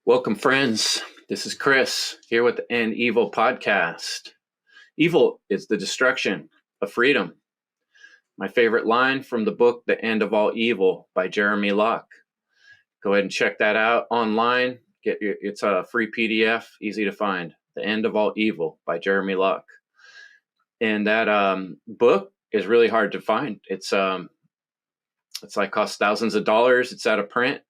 Welcome, friends. This is Chris here with the End Evil podcast. Evil is the destruction of freedom. My favorite line from the book, The End of All Evil by Jeremy Locke. Go ahead and check that out online. It's a free PDF, easy to find. The End of All Evil by Jeremy Locke. And that book is really hard to find. It's like costs thousands of dollars. It's out of print.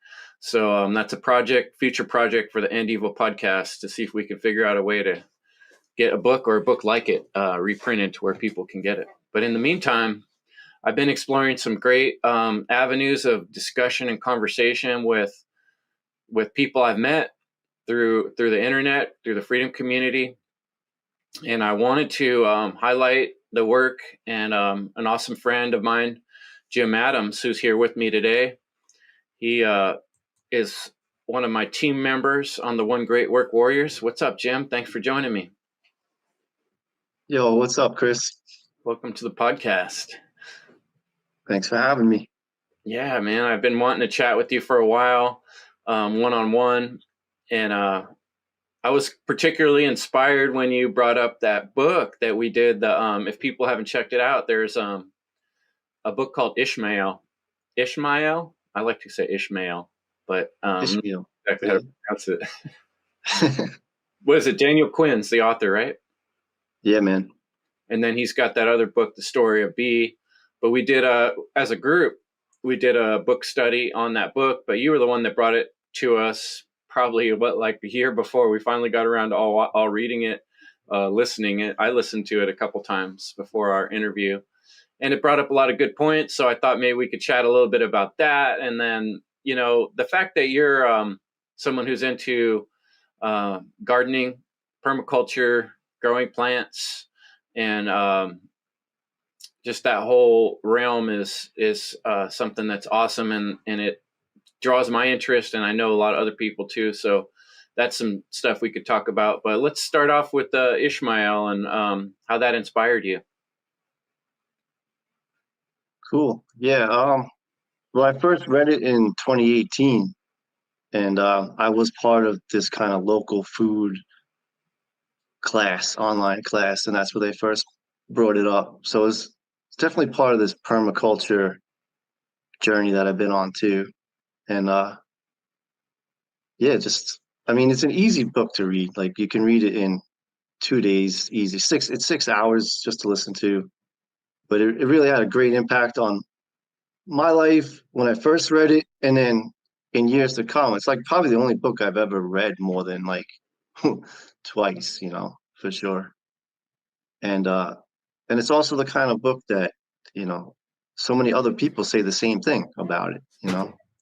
So that's a future project for the End Evil podcast to see if we can figure out a way to get a book or a book like it reprinted to where people can get it. But in the meantime, I've been exploring some great avenues of discussion and conversation with people I've met through the internet, through the freedom community. And I wanted to highlight the work and an awesome friend of mine, Jim Adams, who's here with me today. He is one of my team members on the One Great Work Warriors. What's up, Jim? Thanks for joining me. Yo, what's up, Chris? Welcome to the podcast. Thanks for having me. Yeah, man, I've been wanting to chat with you for a while, one-on-one. And I was particularly inspired when you brought up that book that we did. If people haven't checked it out, there's a book called Ishmael. Ishmael? I like to say Ishmael, but Ishmael. Exactly how to pronounce it. What is it? Daniel Quinn's the author, right? Yeah, man. And then he's got that other book, The Story of B. But we did as a group, we did a book study on that book. But you were the one that brought it to us probably like a year before we finally got around to all reading it, listening it. I listened to it a couple times before our interview, and it brought up a lot of good points. So I thought maybe we could chat a little bit about that. And then, the fact that you're someone who's into gardening, permaculture, growing plants, and just that whole realm is something that's awesome, and it draws my interest, and I know a lot of other people too. So that's some stuff we could talk about. But let's start off with Ishmael and how that inspired you. Cool. Yeah. Well, I first read it in 2018, and I was part of this kind of local food class, online class, and that's where they first brought it up. So it's definitely part of this permaculture journey that I've been on too. And yeah, it's an easy book to read. Like you can read it in 2 days, easy. It's 6 hours just to listen to. But it really had a great impact on my life when I first read it, and then in years to come. It's like probably the only book I've ever read more than like twice, for sure. And it's also the kind of book that, so many other people say the same thing about it.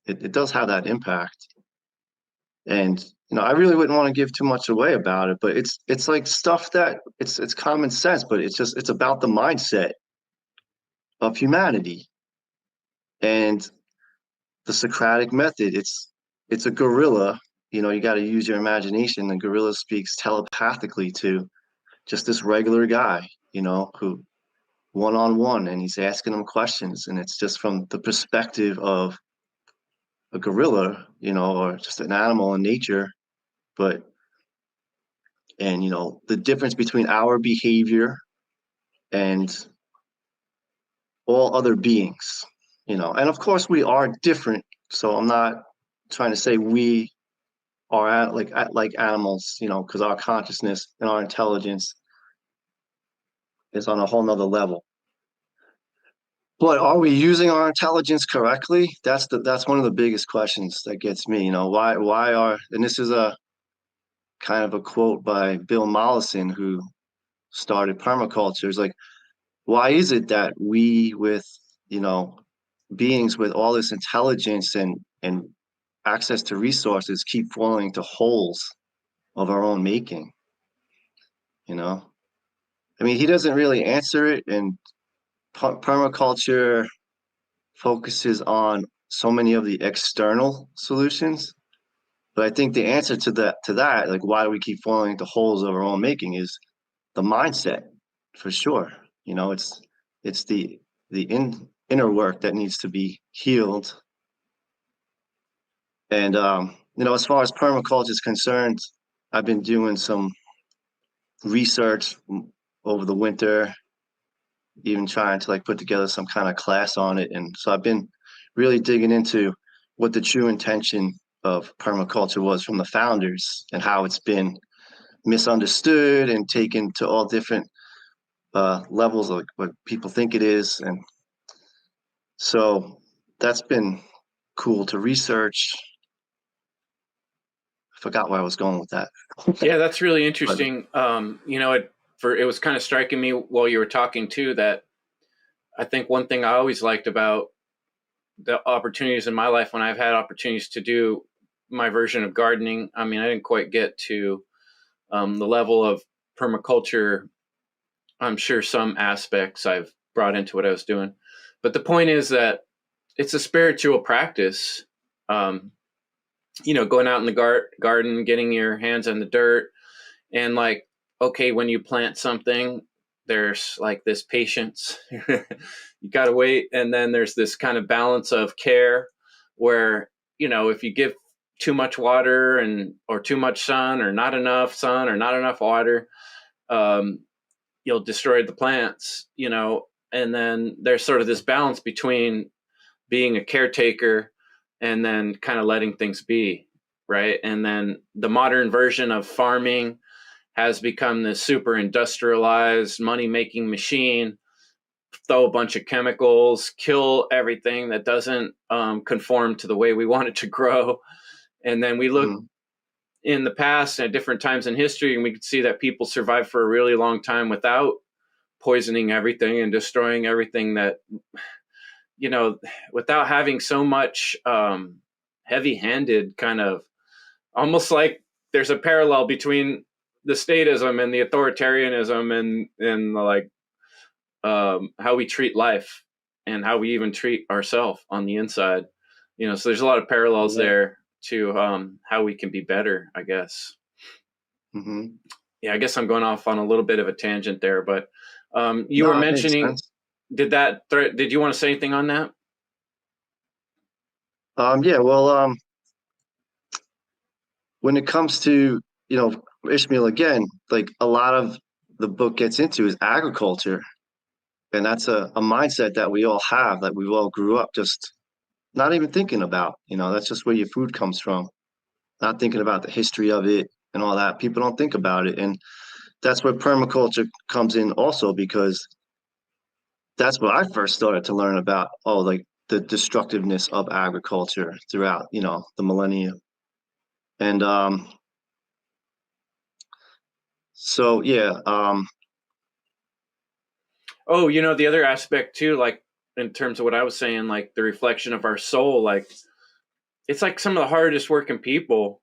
It does have that impact. And I really wouldn't want to give too much away about it, but it's like stuff that it's common sense, but it's about the mindset of humanity. And the Socratic method, it's a gorilla. You got to use your imagination. The gorilla speaks telepathically to just this regular guy, who one-on-one, and he's asking him questions, and it's just from the perspective of a gorilla, or just an animal in nature. And the difference between our behavior and all other beings, and of course we are different. So I'm not trying to say we are like animals, because our consciousness and our intelligence is on a whole nother level. But are we using our intelligence correctly? That's one of the biggest questions that gets me. And this is a kind of a quote by Bill Mollison, who started permaculture. It's like, why is it that we, with beings with all this intelligence and access to resources, keep falling into holes of our own making? I mean, he doesn't really answer it, and permaculture focuses on so many of the external solutions. But I think the answer to that, like why do we keep falling into holes of our own making, is the mindset, for sure. It's the inner work that needs to be healed. And as far as permaculture is concerned, I've been doing some research over the winter, even trying to like put together some kind of class on it. And so I've been really digging into what the true intention of permaculture was from the founders and how it's been misunderstood and taken to all different levels of what people think it is. And so that's been cool to research. I forgot where I was going with that. Yeah, that's really But interesting. It was kind of striking me while you were talking too that I think one thing I always liked about the opportunities in my life when I've had opportunities to do my version of gardening. I mean, I didn't quite get to the level of permaculture. I'm sure some aspects I've brought into what I was doing, but the point is that it's a spiritual practice. Um, going out in the garden, getting your hands on the dirt, and like, okay, when you plant something, there's like this patience. You got to wait, and then there's this kind of balance of care where if you give too much water or too much sun or not enough sun or not enough water, um, you'll destroy the plants. And then there's sort of this balance between being a caretaker and then kind of letting things be, right? And then the modern version of farming has become this super industrialized money making machine. Throw a bunch of chemicals, kill everything that doesn't conform to the way we want it to grow. And then we look in the past at different times in history, and we could see that people survived for a really long time without poisoning everything and destroying everything that, without having so much heavy handed kind of, almost like there's a parallel between the statism and the authoritarianism and like how we treat life and how we even treat ourselves on the inside. So there's a lot of parallels there to how we can be better, I guess. mm-hmm. Yeah, I guess I'm going off on a little bit of a tangent there, but you No, were it makes mentioning, sense. did you want to say anything on that? Yeah, well, when it comes to, Ishmael again, like a lot of the book gets into is agriculture. And that's a mindset that we all have, that we all grew up just not even thinking about. That's just where your food comes from, not thinking about the history of it and all that. People don't think about it. And that's where permaculture comes in also, because that's what I first started to learn about, like the destructiveness of agriculture throughout, the millennia. And so, yeah, Oh, the other aspect too, like in terms of what I was saying, like the reflection of our soul, like it's like some of the hardest working people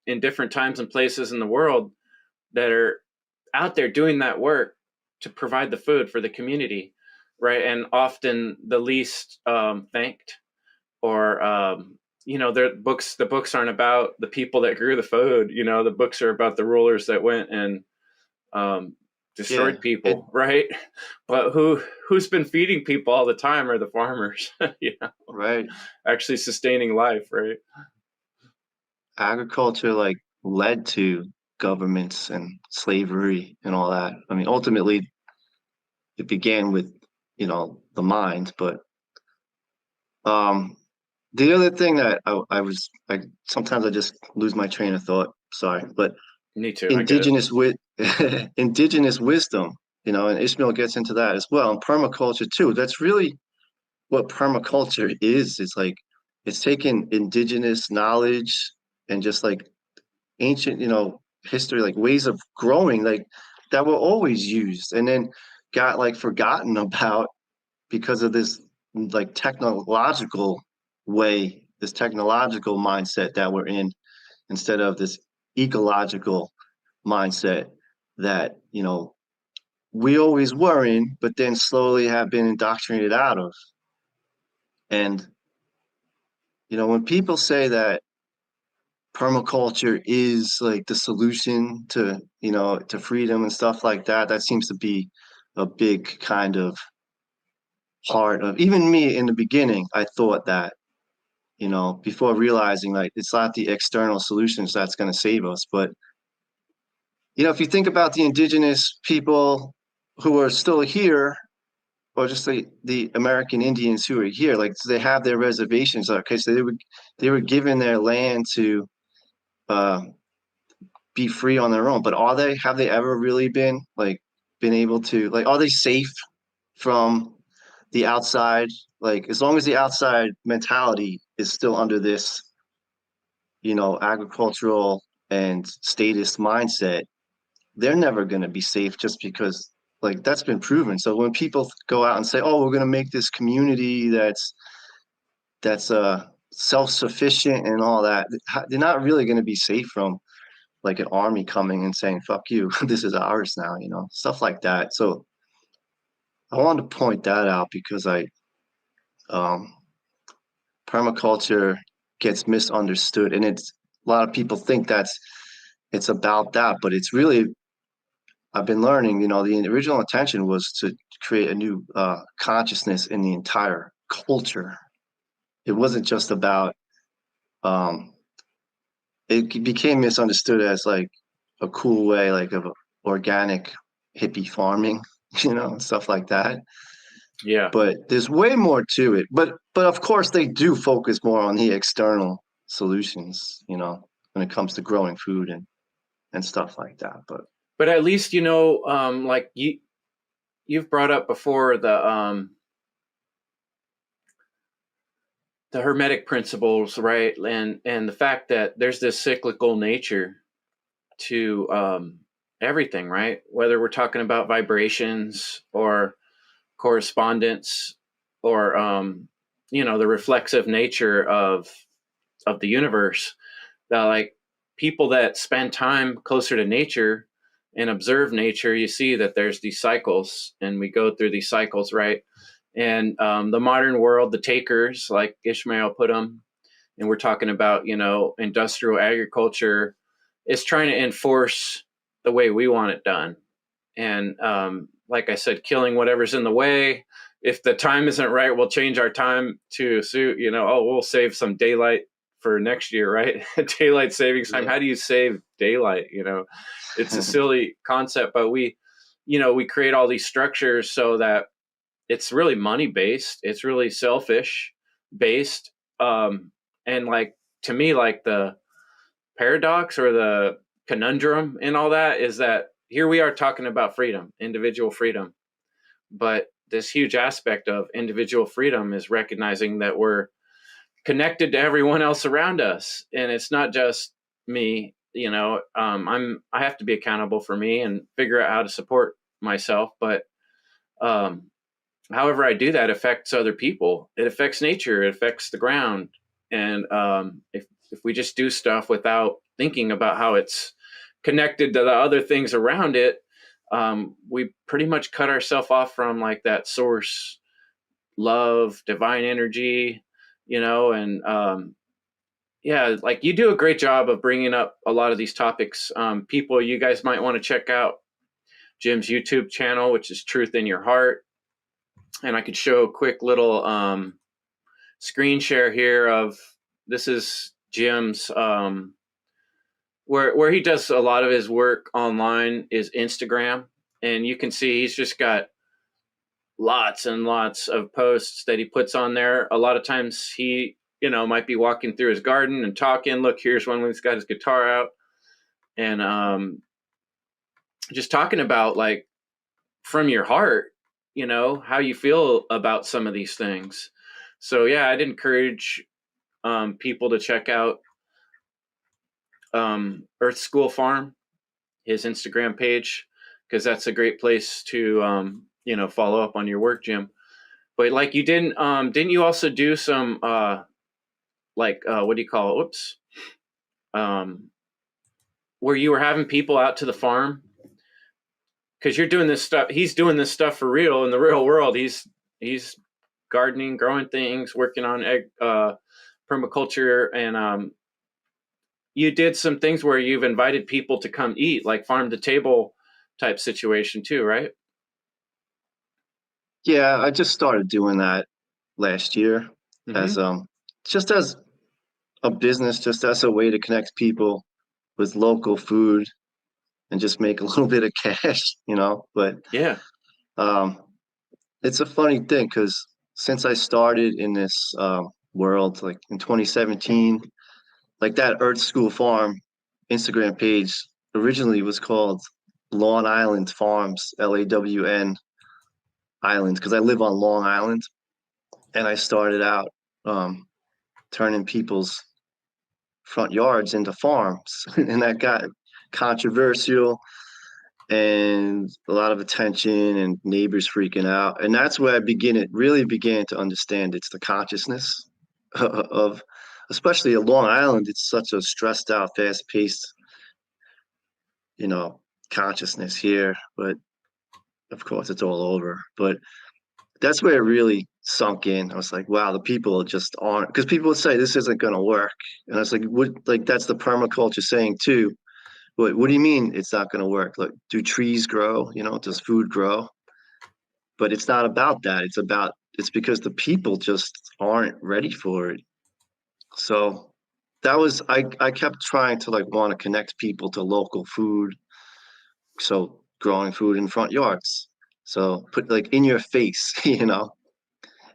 in different times and places in the world that are out there doing that work to provide the food for the community, right? And often the least thanked, or the books aren't about the people that grew the food. The books are about the rulers that went and um, yeah, destroyed people, right? But who's been feeding people all the time are the farmers, right. actually sustaining life, right? Agriculture like led to governments and slavery and all that. I mean, ultimately, it began with, the mind. But um, the other thing that I sometimes I just lose my train of thought. Sorry, but Me too. I get it. indigenous wit, indigenous wisdom, and Ishmael gets into that as well, and permaculture too. That's really what permaculture is. It's like it's taking indigenous knowledge and just like ancient, history, like ways of growing, like that were always used, and then got like forgotten about because of this like this technological mindset that we're in, instead of this ecological mindset that, we always were in, but then slowly have been indoctrinated out of. And, when people say that permaculture is like the solution to, to freedom and stuff like that, that seems to be a big kind of part of, even me in the beginning, I thought that, before realizing like it's not the external solutions that's going to save us. But, if you think about the indigenous people who are still here, or just the American Indians who are here, like they have their reservations. Okay, so they were given their land to uh, be free on their own. But have they ever really been able to, like, are they safe from the outside? Like, as long as the outside mentality is still under this, agricultural and statist mindset, they're never going to be safe just because, like, that's been proven. So when people go out and say, "Oh, we're going to make this community that's self-sufficient and all that," they're not really going to be safe from like an army coming and saying, "Fuck you, this is ours now," stuff like that. So I wanted to point that out because um, permaculture gets misunderstood, and a lot of people think it's about that, but it's really, I've been learning, the original intention was to create a new consciousness in the entire culture. It wasn't just about, um, it became misunderstood as like a cool way, like of organic hippie farming, stuff like that. Yeah. But there's way more to it. But of course they do focus more on the external solutions, when it comes to growing food and stuff like that. But at least, like you've brought up before the hermetic principles, right? And the fact that there's this cyclical nature to everything, right? Whether we're talking about vibrations or correspondence or the reflexive nature of the universe, that like people that spend time closer to nature and observe nature, you see that there's these cycles, and we go through these cycles, right? And the modern world, the takers, like Ishmael put them, and we're talking about, industrial agriculture, is trying to enforce the way we want it done. And like I said, killing whatever's in the way. If the time isn't right, we'll change our time to suit, we'll save some daylight for next year, right? Daylight savings time. Yeah. How do you save daylight? It's a silly concept, but we create all these structures so that it's really money based. It's really selfish based. And like, to me, like the paradox or the conundrum in all that is that here we are talking about freedom, individual freedom. But this huge aspect of individual freedom is recognizing that we're connected to everyone else around us. And it's not just me, I have to be accountable for me and figure out how to support myself. But however I do that affects other people. It affects nature. It affects the ground. And if we just do stuff without thinking about how it's connected to the other things around it, we pretty much cut ourselves off from like that source, love, divine energy, and yeah, like you do a great job of bringing up a lot of these topics. People, you guys might want to check out Jim's YouTube channel, which is Truth in Your Heart. And I could show a quick little screen share here of, this is Jim's, where he does a lot of his work online is Instagram. And you can see he's just got lots and lots of posts that he puts on there. A lot of times he, might be walking through his garden and talking. Look, here's one when he's got his guitar out. And just talking about like from your heart, how you feel about some of these things. So yeah, I'd encourage people to check out Earth School Farm, his Instagram page, because that's a great place to follow up on your work, Jim. But like you didn't you also do some what do you call it? Whoops. Where you were having people out to the farm, because you're doing this stuff. He's doing this stuff for real in the real world. He's gardening, growing things, working on permaculture, and you did some things where you've invited people to come eat, like farm to table type situation too, right? Yeah, I just started doing that last year Mm-hmm. as just as a business just as a way to connect people with local food and just make a little bit of cash, But Yeah. um, it's a funny thing because since I started in this world, like in 2017, like that Earth School Farm Instagram page originally was called Lawn Island Farms, LAWN Island, because I live on Long Island, and I started out um, turning people's front yards into farms, and that got controversial and a lot of attention and neighbors freaking out. And that's where it really began to understand it's the consciousness of, especially at Long Island, it's such a stressed out, fast paced, you know, consciousness here. But of course, it's all over. But that's where it really sunk in. I was like, wow, the people just aren't, because people would say this isn't going to work. And I was like, what, like, that's the permaculture saying too. What do you mean it's not going to work? Like, do trees grow? Does food grow? But it's not about that. It's because the people just aren't ready for it. So I kept trying to like want to connect people to local food. So growing food in front yards. So put like in your face, and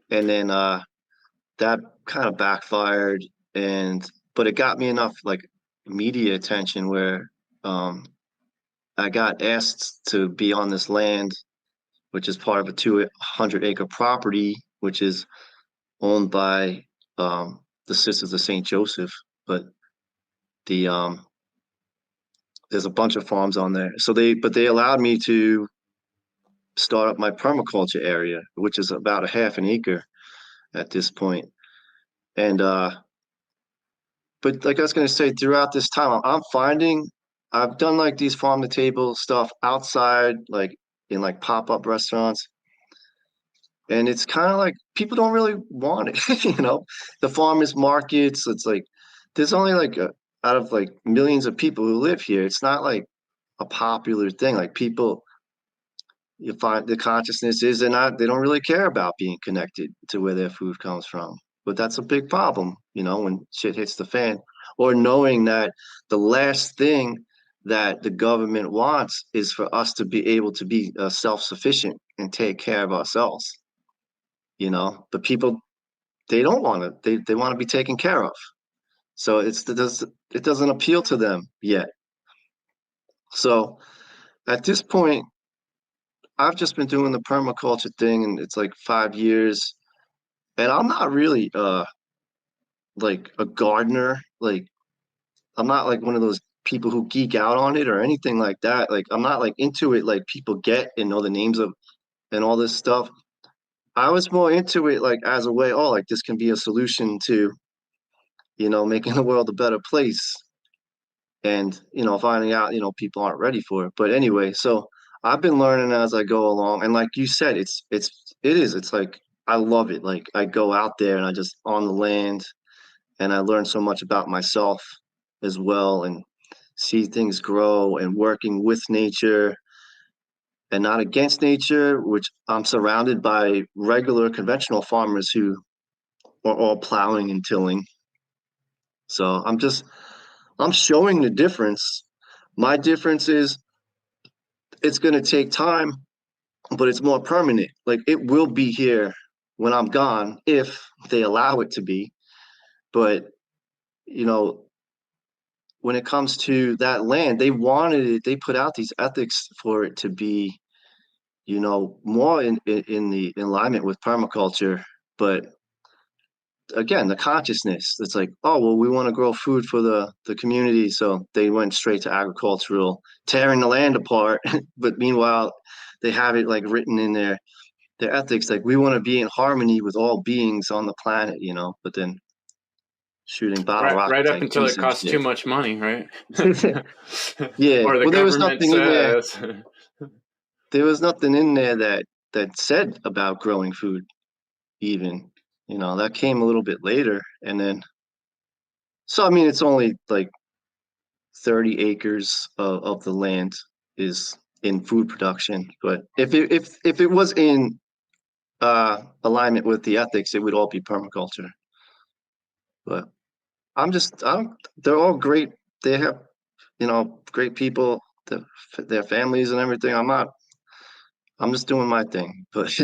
then that kind of backfired, but it got me enough like media attention where um I got asked to be on this land, which is part of a 200-acre property, which is owned by the Sisters of St. Joseph. But the there's a bunch of farms on there. But they allowed me to start up my permaculture area, which is about a half an acre at this point. And but like I was gonna say, throughout this time, I'm finding I've done like these farm to table stuff outside, like in like pop-up restaurants. And it's kind of like people don't really want it, The farmers markets, it's like there's only like out of like millions of people who live here, it's not like a popular thing. Like people, you find the consciousness is they don't really care about being connected to where their food comes from. But that's a big problem, when shit hits the fan, or knowing that the last thing that the government wants is for us to be able to be self-sufficient and take care of ourselves. But people, they don't want to, they want to be taken care of. So it doesn't appeal to them yet. So at this point, I've just been doing the permaculture thing, and it's like 5 years, and I'm not really like a gardener. Like, I'm not like one of those people who geek out on it or anything like that. Like, I'm not like into it like people get and know the names of and all this stuff. I was more into it like as a way, oh, like this can be a solution to, making the world a better place. And, finding out, people aren't ready for it. But anyway, so I've been learning as I go along. And like you said, it's like I love it. Like I go out there and I just on the land and I learn so much about myself as well, and see things grow, and working with nature and not against nature, which I'm surrounded by regular conventional farmers who are all plowing and tilling. So I'm showing the difference. My difference is it's going to take time, but it's more permanent. Like it will be here when I'm gone if they allow it to be. But, you know, when it comes to that land, they wanted it, they put out these ethics for it to be, more in the alignment with permaculture. But again, the consciousness, it's like, oh, well, we want to grow food for the community. So they went straight to agricultural, tearing the land apart. But meanwhile, they have it like written in their ethics, like we want to be in harmony with all beings on the planet, but then shooting bottle Right rockets up at until it Jesus. costs Yeah. too much money, right? Yeah. Or the Well, government says. there was nothing in there that said about growing food even. That came a little bit later. And then so I mean it's only like 30 acres of the land is in food production. But if it was in alignment with the ethics, it would all be permaculture. But they're all great. They have, great people, their families and everything. I'm just doing my thing. But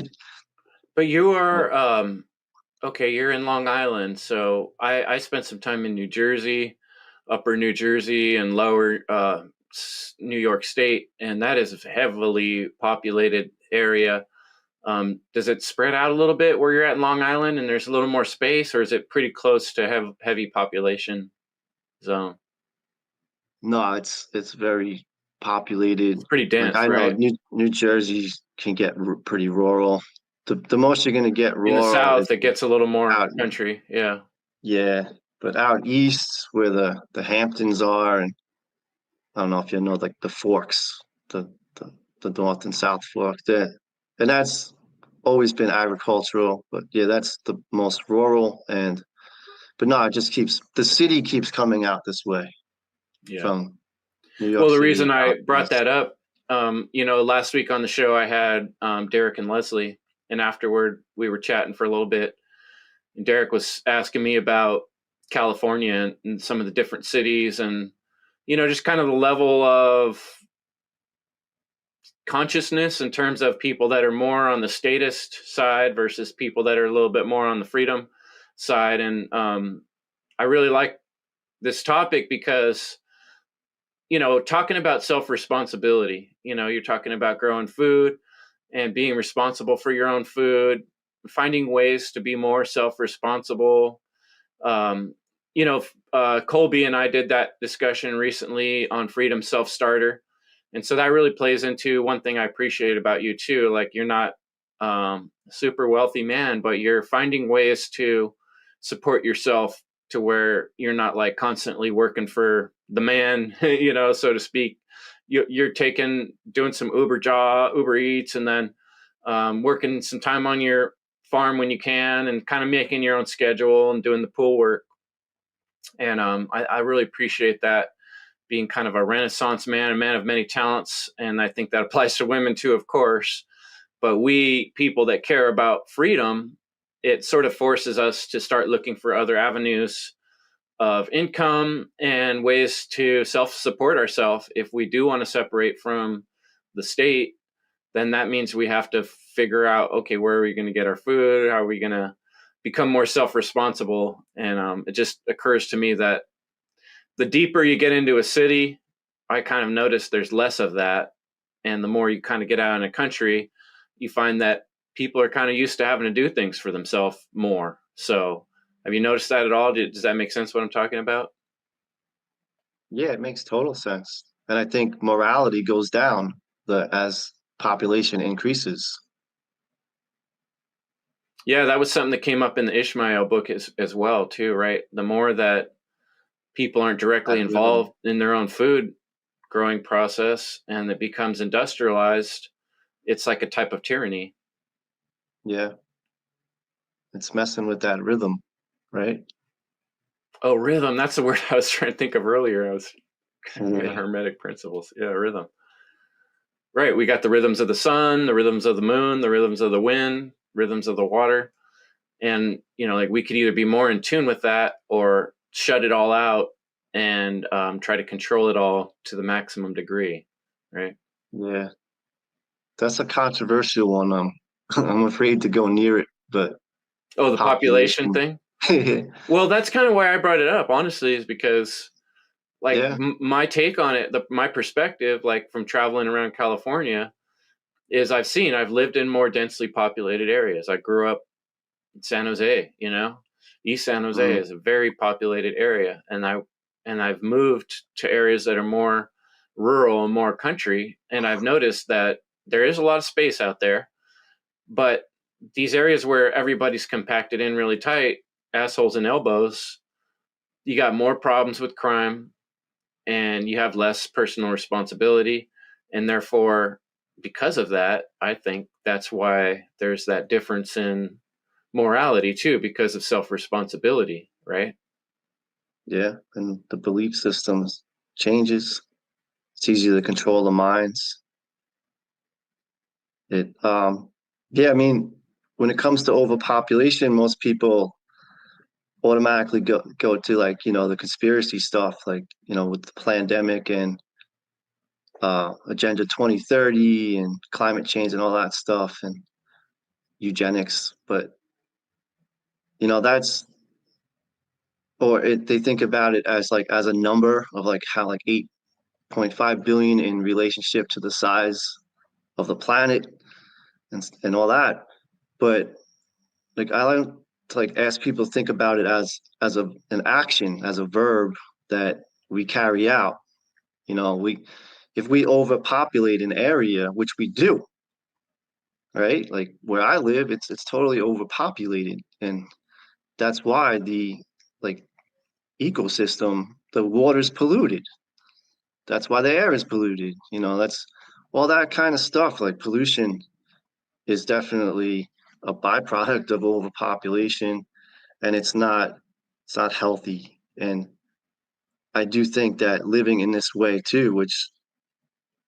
But you but are okay, you're in Long Island, so I spent some time in New Jersey, upper New Jersey and lower New York State, and that is a heavily populated area. Does it spread out a little bit where you're at in Long Island and there's a little more space, or is it pretty close to heavy population zone? no, it's very populated. It's pretty Like dense, I know right? New Jersey can get pretty rural. The most you're gonna get In the rural is South, it gets a little more out, country. Yeah. yeah, but out east where the Hamptons are, and I don't know if you know like the Forks, the the, the North and South Fork there, and that's always been agricultural. But yeah, that's the most rural, and but no, it just keeps the city keeps coming out this way Yeah. from New York Well, the City reason I out brought east. that up, last week on the show, I had Derek and Leslie, and afterward, we were chatting for a little bit. And Derek was asking me about California and some of the different cities and, just kind of the level of consciousness in terms of people that are more on the statist side versus people that are a little bit more on the freedom side. And I really like this topic because talking about self responsibility, you're talking about growing food and being responsible for your own food, finding ways to be more self responsible. Um, Colby and I did that discussion recently on Freedom Self Starter. And so that really plays into one thing I appreciate about you too. Like you're not a super wealthy man, but you're finding ways to support yourself to where you're not like constantly working for the man, so to speak. You're doing some Uber Eats, and then working some time on your farm when you can, and kind of making your own schedule and doing the pool work. And I really appreciate that, being kind of a Renaissance man, a man of many talents. And I think that applies to women too, of course. But we people that care about freedom, it sort of forces us to start looking for other avenues of income and ways to self-support ourselves. If we do want to separate from the state, then that means we have to figure out, okay, where are we going to get our food? How are we going to become more self-responsible? And it just occurs to me that the deeper you get into a city, I kind of notice there's less of that. And the more you kind of get out in a country, you find that people are kind of used to having to do things for themselves more. So have you noticed that at all? Does that make sense what I'm talking about? Yeah, it makes total sense. And I think morality goes down as population increases. Yeah, that was something that came up in the Ishmael book as well, too, right? The more that people aren't directly That rhythm. involved in their own food growing process and it becomes industrialized, it's like a type of tyranny. Yeah, it's messing with that rhythm, right? Oh, rhythm. That's the word I was trying to think of earlier. I was getting Yeah. hermetic principles. Yeah, rhythm. Right. We got the rhythms of the sun, the rhythms of the moon, the rhythms of the wind, rhythms of the water. And, like we could either be more in tune with that or shut it all out and try to control it all to the maximum degree. Right. Yeah. That's a controversial one. I'm afraid to go near it, but Oh, the population population. thing. Well, that's kind of why I brought it up, honestly, is because like Yeah. my take on it, my perspective, like from traveling around California, is I've lived in more densely populated areas. I grew up in San Jose, East San Jose Mhm. is a very populated area, and I've moved to areas that are more rural and more country, and I've noticed that there is a lot of space out there, but these areas where everybody's compacted in really tight, assholes and elbows, you got more problems with crime and you have less personal responsibility. And therefore, because of that, I think that's why there's that difference in morality too, because of self responsibility, right? Yeah. And the belief systems changes. It's easier to control the minds. Yeah, I mean, when it comes to overpopulation, most people automatically go to like, the conspiracy stuff, like, with the pandemic and Agenda 2030 and climate change and all that stuff and eugenics. But, that's, they think about it as like as a number of like how like 8.5 billion in relationship to the size of the planet and all that. But like I like to like ask people to think about it as an action, as a verb that we carry out. We if we overpopulate an area, which we do, right? Like where I live, it's totally overpopulated, and that's why the like ecosystem, the water's polluted. That's why the air is polluted. That's all that kind of stuff. Like pollution is definitely a byproduct of overpopulation, and it's not healthy. And I do think that living in this way too, which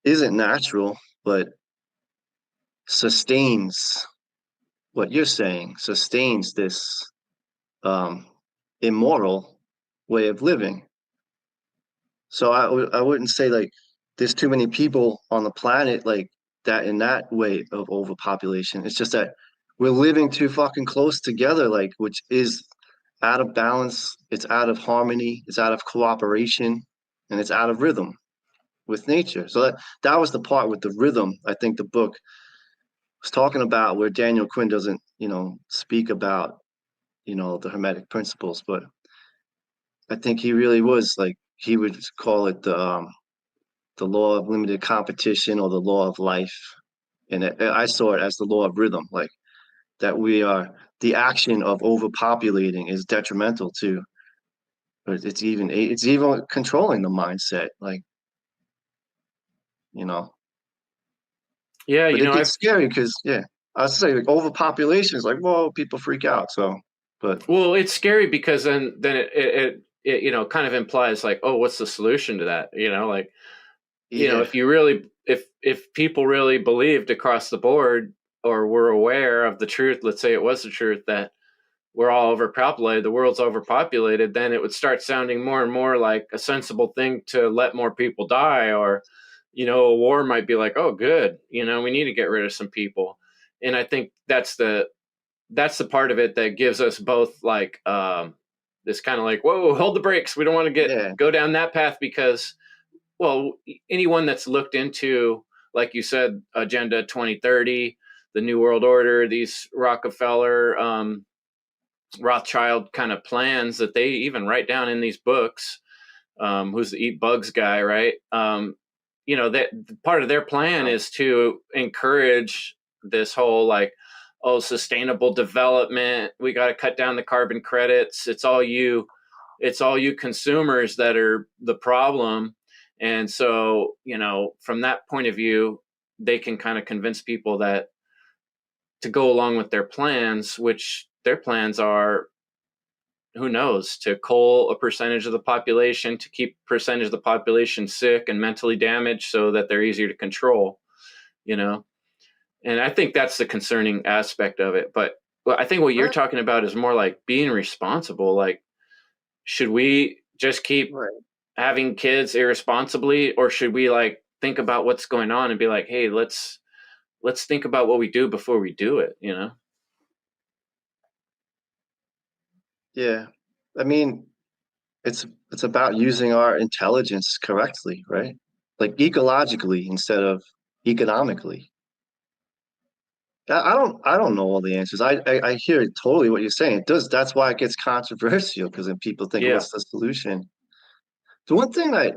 isn't natural, but sustains what you're saying, sustains this um, immoral way of living. So I wouldn't say like there's too many people on the planet like that in that way of overpopulation. It's just that we're living too fucking close together, like which is out of balance, it's out of harmony, it's out of cooperation, and it's out of rhythm with nature. So that was the part with the rhythm. I think the book was talking about where Daniel Quinn doesn't, speak about, the Hermetic principles, but I think he really was like he would call it the law of limited competition or the law of life. And I saw it as the law of rhythm, like that the action of overpopulating is detrimental to, or it's even controlling the mindset, like, you know, Yeah, but it gets I've scary because, yeah, I was saying like overpopulation is like, whoa, people freak out. So, but well, it's scary because then it kind of implies like, oh, what's the solution to that? Like, yeah, if you really if people really believed across the board or were aware of the truth, let's say it was the truth that we're all overpopulated, the world's overpopulated, then it would start sounding more and more like a sensible thing to let more people die. Or a war might be like, oh good, we need to get rid of some people. And I think that's the part of it that gives us both like this kind of like, whoa, hold the brakes, we don't want to yeah, go down that path. Because, well, anyone that's looked into, like you said, Agenda 2030, the New World Order, these Rockefeller, Rothschild kind of plans that they even write down in these books, who's the Eat Bugs guy, right? That part of their plan is to encourage this whole like, oh, sustainable development. We got to cut down the carbon credits. It's all you consumers that are the problem. And so, from that point of view, they can kind of convince people that to go along with their plans, which their plans are, who knows, to cull a percentage of the population, to keep percentage of the population sick and mentally damaged so that they're easier to control, you know? And I think that's the concerning aspect of it. But I think what you're right, talking about is more like being responsible. Like, should we just keep right. having kids irresponsibly, or should we like think about what's going on and be like, hey, let's think about what we do before we do it? Yeah. I mean, it's about using our intelligence correctly, right? Like ecologically instead of economically. I don't know all the answers. I hear totally what you're saying. It does. That's why it gets controversial because then people think, Yeah. what's the solution? The one thing I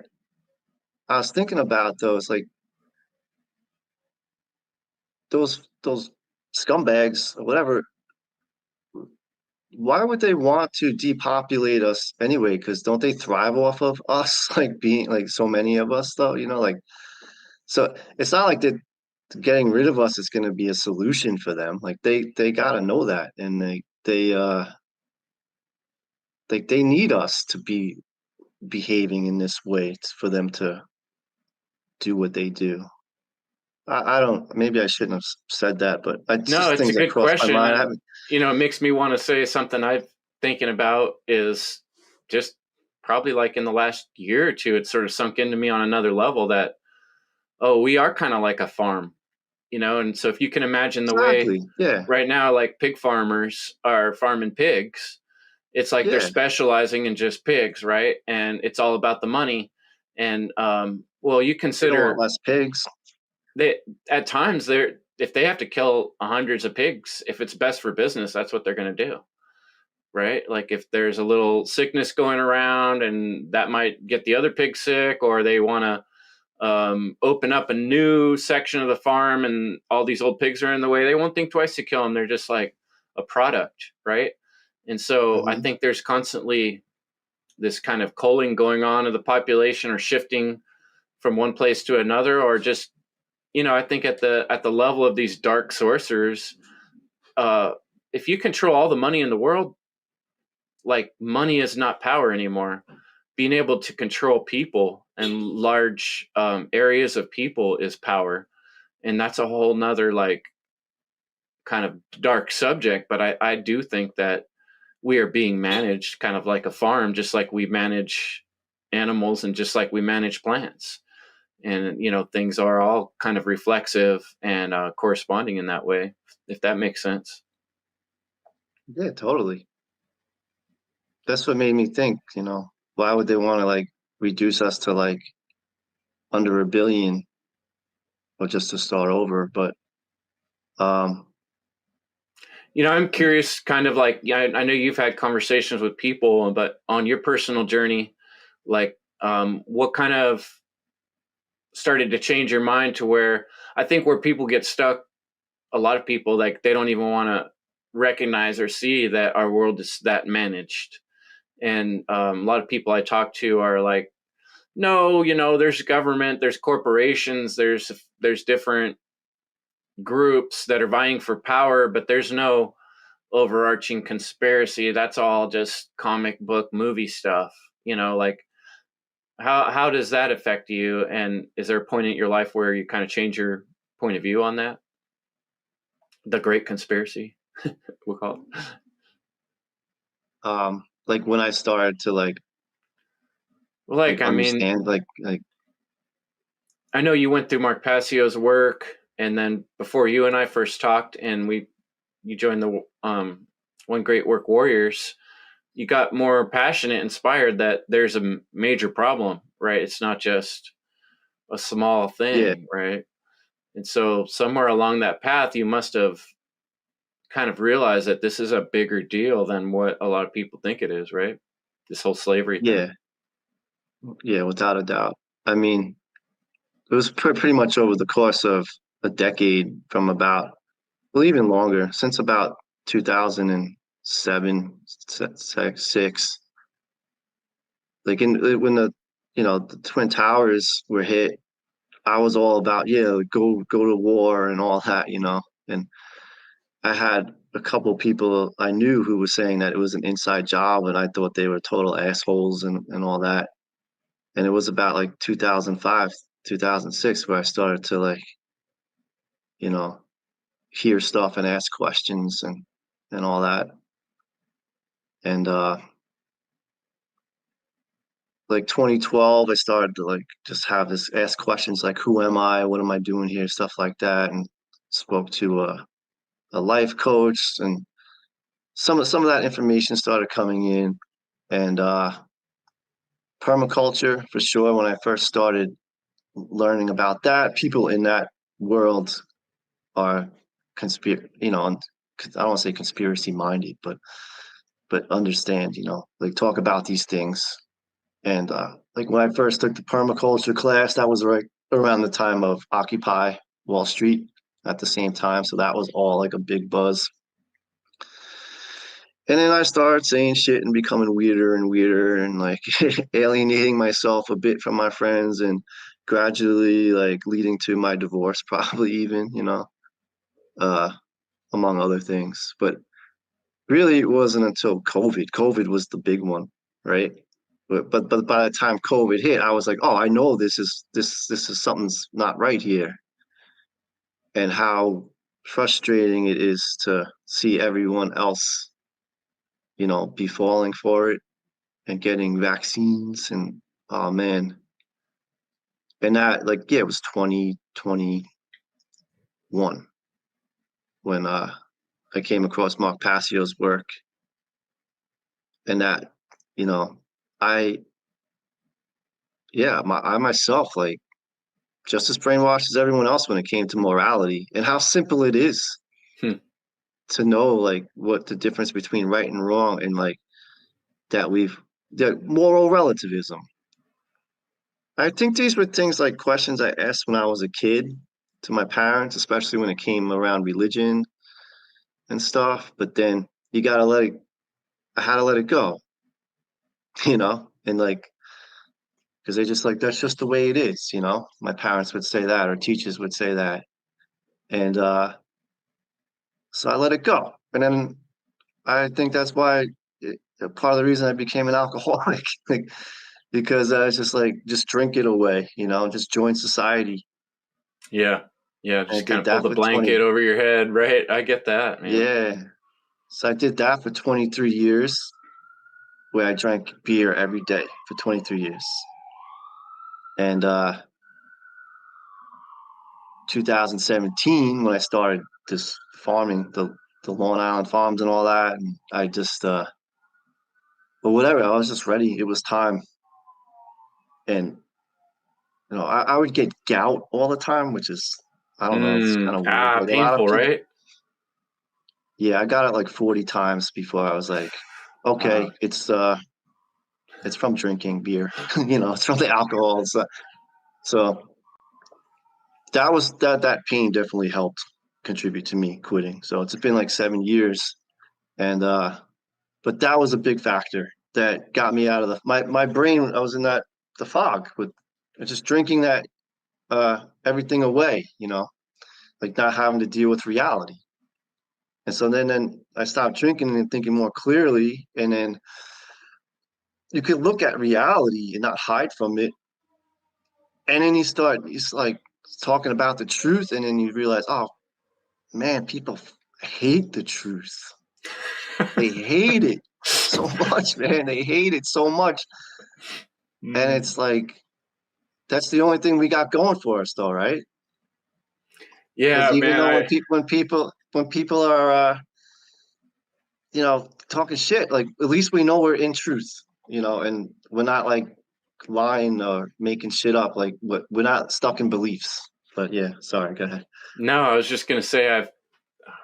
was thinking about though is like those scumbags or whatever. Why would they want to depopulate us anyway? Because don't they thrive off of us, like being like so many of us, though? Like so. It's not like that getting rid of us is going to be a solution for them. Like they got to know that, and they need us to be behaving in this way for them to do what they do. I don't. Maybe I shouldn't have said that, but it's No, just it's a things that good cross my question. mind. I And, haven't. it makes me want to say something I've thinking about is just probably like in the last year or two, it's sort of sunk into me on another level that, oh, we are kind of like a farm, and so if you can imagine the way Exactly. Yeah. right now, like pig farmers are farming pigs, it's like they're Yeah. specializing in just pigs, right? And it's all about the money. And well, you They don't want consider less pigs. they at times they're if they have to kill hundreds of pigs, if it's best for business, that's what they're going to do, right? Like if there's a little sickness going around and that might get the other pig sick, or they want to open up a new section of the farm and all these old pigs are in the way, they won't think twice to kill them. They're just like a product, right? And so I Hmm. think there's constantly this kind of culling going on of the population, or shifting from one place to another, or just, I think at the level of these dark sorcerers, uh, if you control all the money in the world, like money is not power anymore. Being able to control people and large areas of people is power, and that's a whole nother like kind of dark subject. But I do think that we are being managed kind of like a farm, just like we manage animals and just like we manage plants. And things are all kind of reflexive and corresponding in that way, if that makes sense. Yeah, totally. That's what made me think, why would they want to like reduce us to like under a billion or just to start over? But um, I'm curious, kind of like, yeah, I know you've had conversations with people, but on your personal journey, like, what kind of started to change your mind to where I think where people get stuck, a lot of people, like, they don't even want to recognize or see that our world is that managed. And a lot of people I talk to are like, no, there's government, there's corporations, there's different groups that are vying for power, but there's no overarching conspiracy. That's all just comic book movie stuff. Like, how does that affect you? And is there a point in your life where you kind of change your point of view on that? The great conspiracy, we'll call it. like when I started to Well, like like, I mean, understand like I know you went through Mark Passio's work, and then before you and I first talked, and you joined the One Great Work Warriors, you got more passionate, inspired that there's a major problem, right? It's not just a small yeah, thing, right? And so somewhere along that path, you must have kind of realized that this is a bigger deal than what a lot of people think it is, right? This whole slavery thing. yeah, yeah, without a doubt. I mean, it was pretty much over the course of a decade from about, well, even longer, since about 2007, six. Like when the Twin Towers were hit, I was all about, yeah, like, go to war and all that. And I had a couple people I knew who were saying that it was an inside job, and I thought they were total assholes and all that. And it was about like 2005, 2006 where I started to like, you know, hear stuff and ask questions and all that. And like 2012, I started to like just have this ask questions like, who am I? What am I doing here? Stuff like that. And spoke to a life coach, and some of that information started coming in. And permaculture for sure. When I first started learning about that, people in that world are I don't want to say conspiracy minded, but understand, like talk about these things. And like when I first took the permaculture class, that was right around the time of Occupy Wall Street at the same time. So that was all like a big buzz. And then I started saying shit and becoming weirder and weirder and like alienating myself a bit from my friends and gradually like leading to my divorce, probably even, uh, among other things. But really, it wasn't until COVID. COVID was the big one, right? But by the time COVID hit, I was like, oh, I know this is something's not right here, and how frustrating it is to see everyone else, be falling for it and getting vaccines and oh man. And that like yeah, it was 2021 when I came across Mark Passio's work and that, you know, I I myself like just as brainwashed as everyone else when it came to morality and how simple it is Hmm. to know like what the difference between right and wrong and like that that moral relativism. I think these were things like questions I asked when I was a kid to my parents, especially when it came around religion and stuff. But then you gotta let it, I had to let it go, and like, because they just like, that's just the way it is. My parents would say that, or teachers would say that. And so I let it go. And then I think that's why part of the reason I became an alcoholic, like, because I was just like, just drink it away, just join society. Yeah. Yeah. And I Just kind did of pull that the for 20, blanket over your head. Right. I get that, man. yeah. So I did that for 23 years, where I drank beer every day for 23 years. And 2017, when I started this farming, the Long Island farms and all that, and I just, but whatever, I was just ready. It was time. And, I would get gout all the time, which is, I don't know, it's kind of weird. Like a lot of Painful, people, right? yeah, I got it like 40 times before I was like, Uh, okay, it's from drinking beer, it's from the alcohol. So that pain definitely helped contribute to me quitting. So it's been like 7 years, and but that was a big factor that got me out of my brain. I was in the fog with just drinking that everything away, like not having to deal with reality. And so then I stopped drinking and thinking more clearly, and then you could look at reality and not hide from it. And then it's like talking about the truth, and then you realize, oh man, people hate the truth. They hate it so much, man. They hate it so much. And mm, it's like that's the only thing we got going for us though, right? Because yeah, even man. though when people are talking shit, like at least we know we're in truth, and we're not like lying or making shit up. Like we're not stuck in beliefs. But yeah, sorry, go ahead. No, I was just going to say, I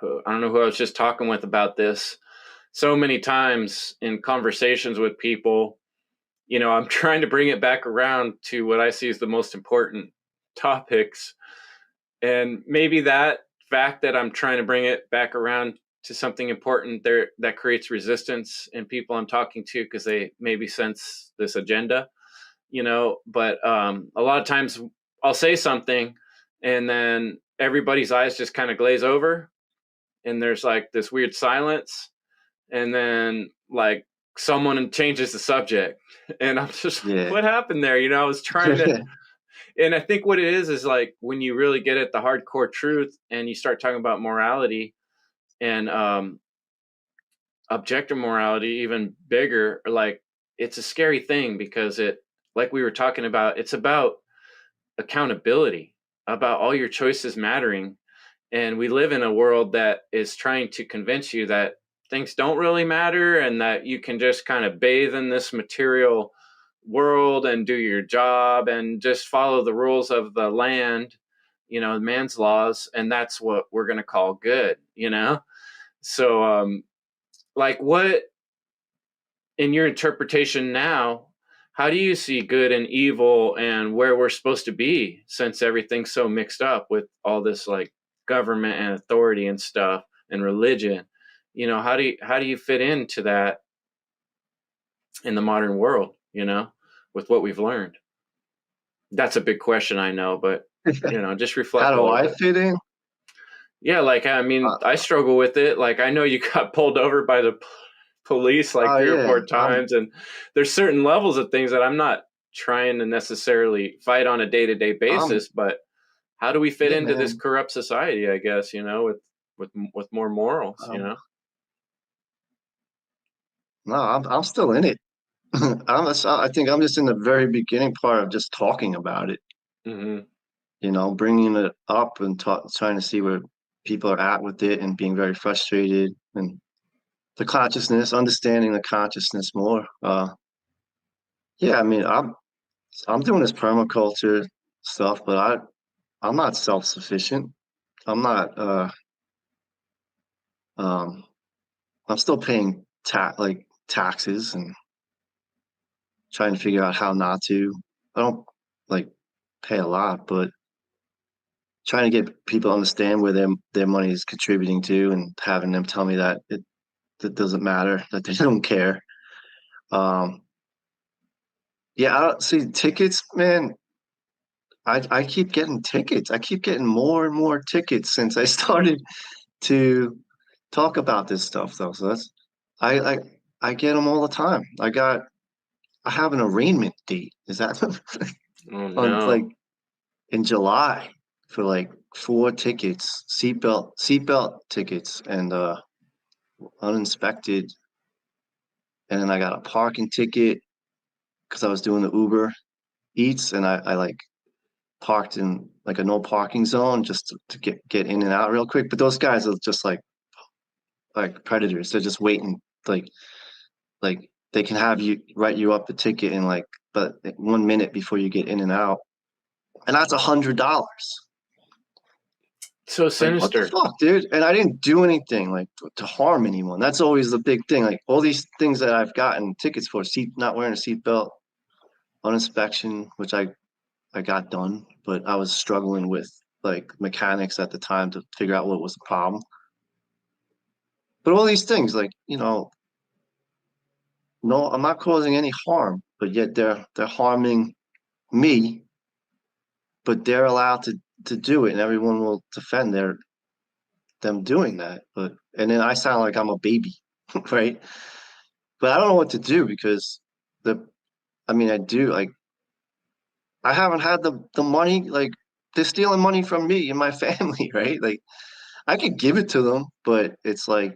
don't know who I was just talking with about this. So many times in conversations with people, I'm trying to bring it back around to what I see as the most important topics. And maybe that fact that I'm trying to bring it back around to something important there that creates resistance in people I'm talking to because they maybe sense this agenda, but a lot of times I'll say something and then everybody's eyes just kind of glaze over and there's like this weird silence and then like someone changes the subject and I'm just like, Yeah. what happened there? I was trying to, and I think what it is like when you really get at the hardcore truth and you start talking about morality and objective morality, even bigger, like it's a scary thing because like we were talking about, it's about accountability, about all your choices mattering. And we live in a world that is trying to convince you that things don't really matter and that you can just kind of bathe in this material world and do your job and just follow the rules of the land, man's laws. And that's what we're going to call good. So, like, what in your interpretation now, how do you see good and evil and where we're supposed to be since everything's so mixed up with all this like government and authority and stuff and religion? How do you fit into that in the modern world, with what we've learned? That's a big question, I know, but just How reflect a do little I bit. fit in? Yeah, like I mean, I Uh, struggle with it. Like I know you got pulled over by the police like oh three or yeah, four times, and there's certain levels of things that I'm not trying to necessarily fight on a day-to-day I'm basis. But how do we fit yeah, into this man. corrupt society? I guess with more morals. Um, No, I'm still in it. I think I'm just in the very beginning part of just talking about it, Hmm. bringing it up and trying to see where people are at with it and being very frustrated and the consciousness, understanding the consciousness more. Yeah, I mean, I'm doing this permaculture stuff, but I'm not self-sufficient. I'm not um I'm still paying taxes and trying to figure out how not to. I don't like pay a lot, but trying to get people to understand where their money is contributing to and having them tell me that that doesn't matter, that they don't care. Um, yeah, I don't see tickets, man. I keep getting tickets. I keep getting more and more tickets since I started to talk about this stuff, though. So I I I get them all the time. I have an arraignment date. Is that Oh on like no. in July for like four tickets, seatbelt tickets, and uninspected. And then I got a parking ticket because I was doing the Uber Eats, and I like parked in like a no parking zone just to get in and out real quick. But those guys are just like predators. They're just waiting, like they can have you write you up a ticket in like but 1 minute before you get in and out, and that's $100. So Like, what the sinister. fuck, dude? And I didn't do anything like to harm anyone. That's always the big thing. Like all these things that I've gotten tickets for, not wearing a seatbelt, on inspection, which I got done, but I was struggling with like mechanics at the time to figure out what was the problem. But all these things, like, no, I'm not causing any harm, but yet they're harming me, but they're allowed to do it, and everyone will defend them doing that. But and then I sound like I'm a baby, right? But I don't know what to do because the I mean I do like I haven't had the money, like they're stealing money from me and my family, right? Like I could give it to them, but it's like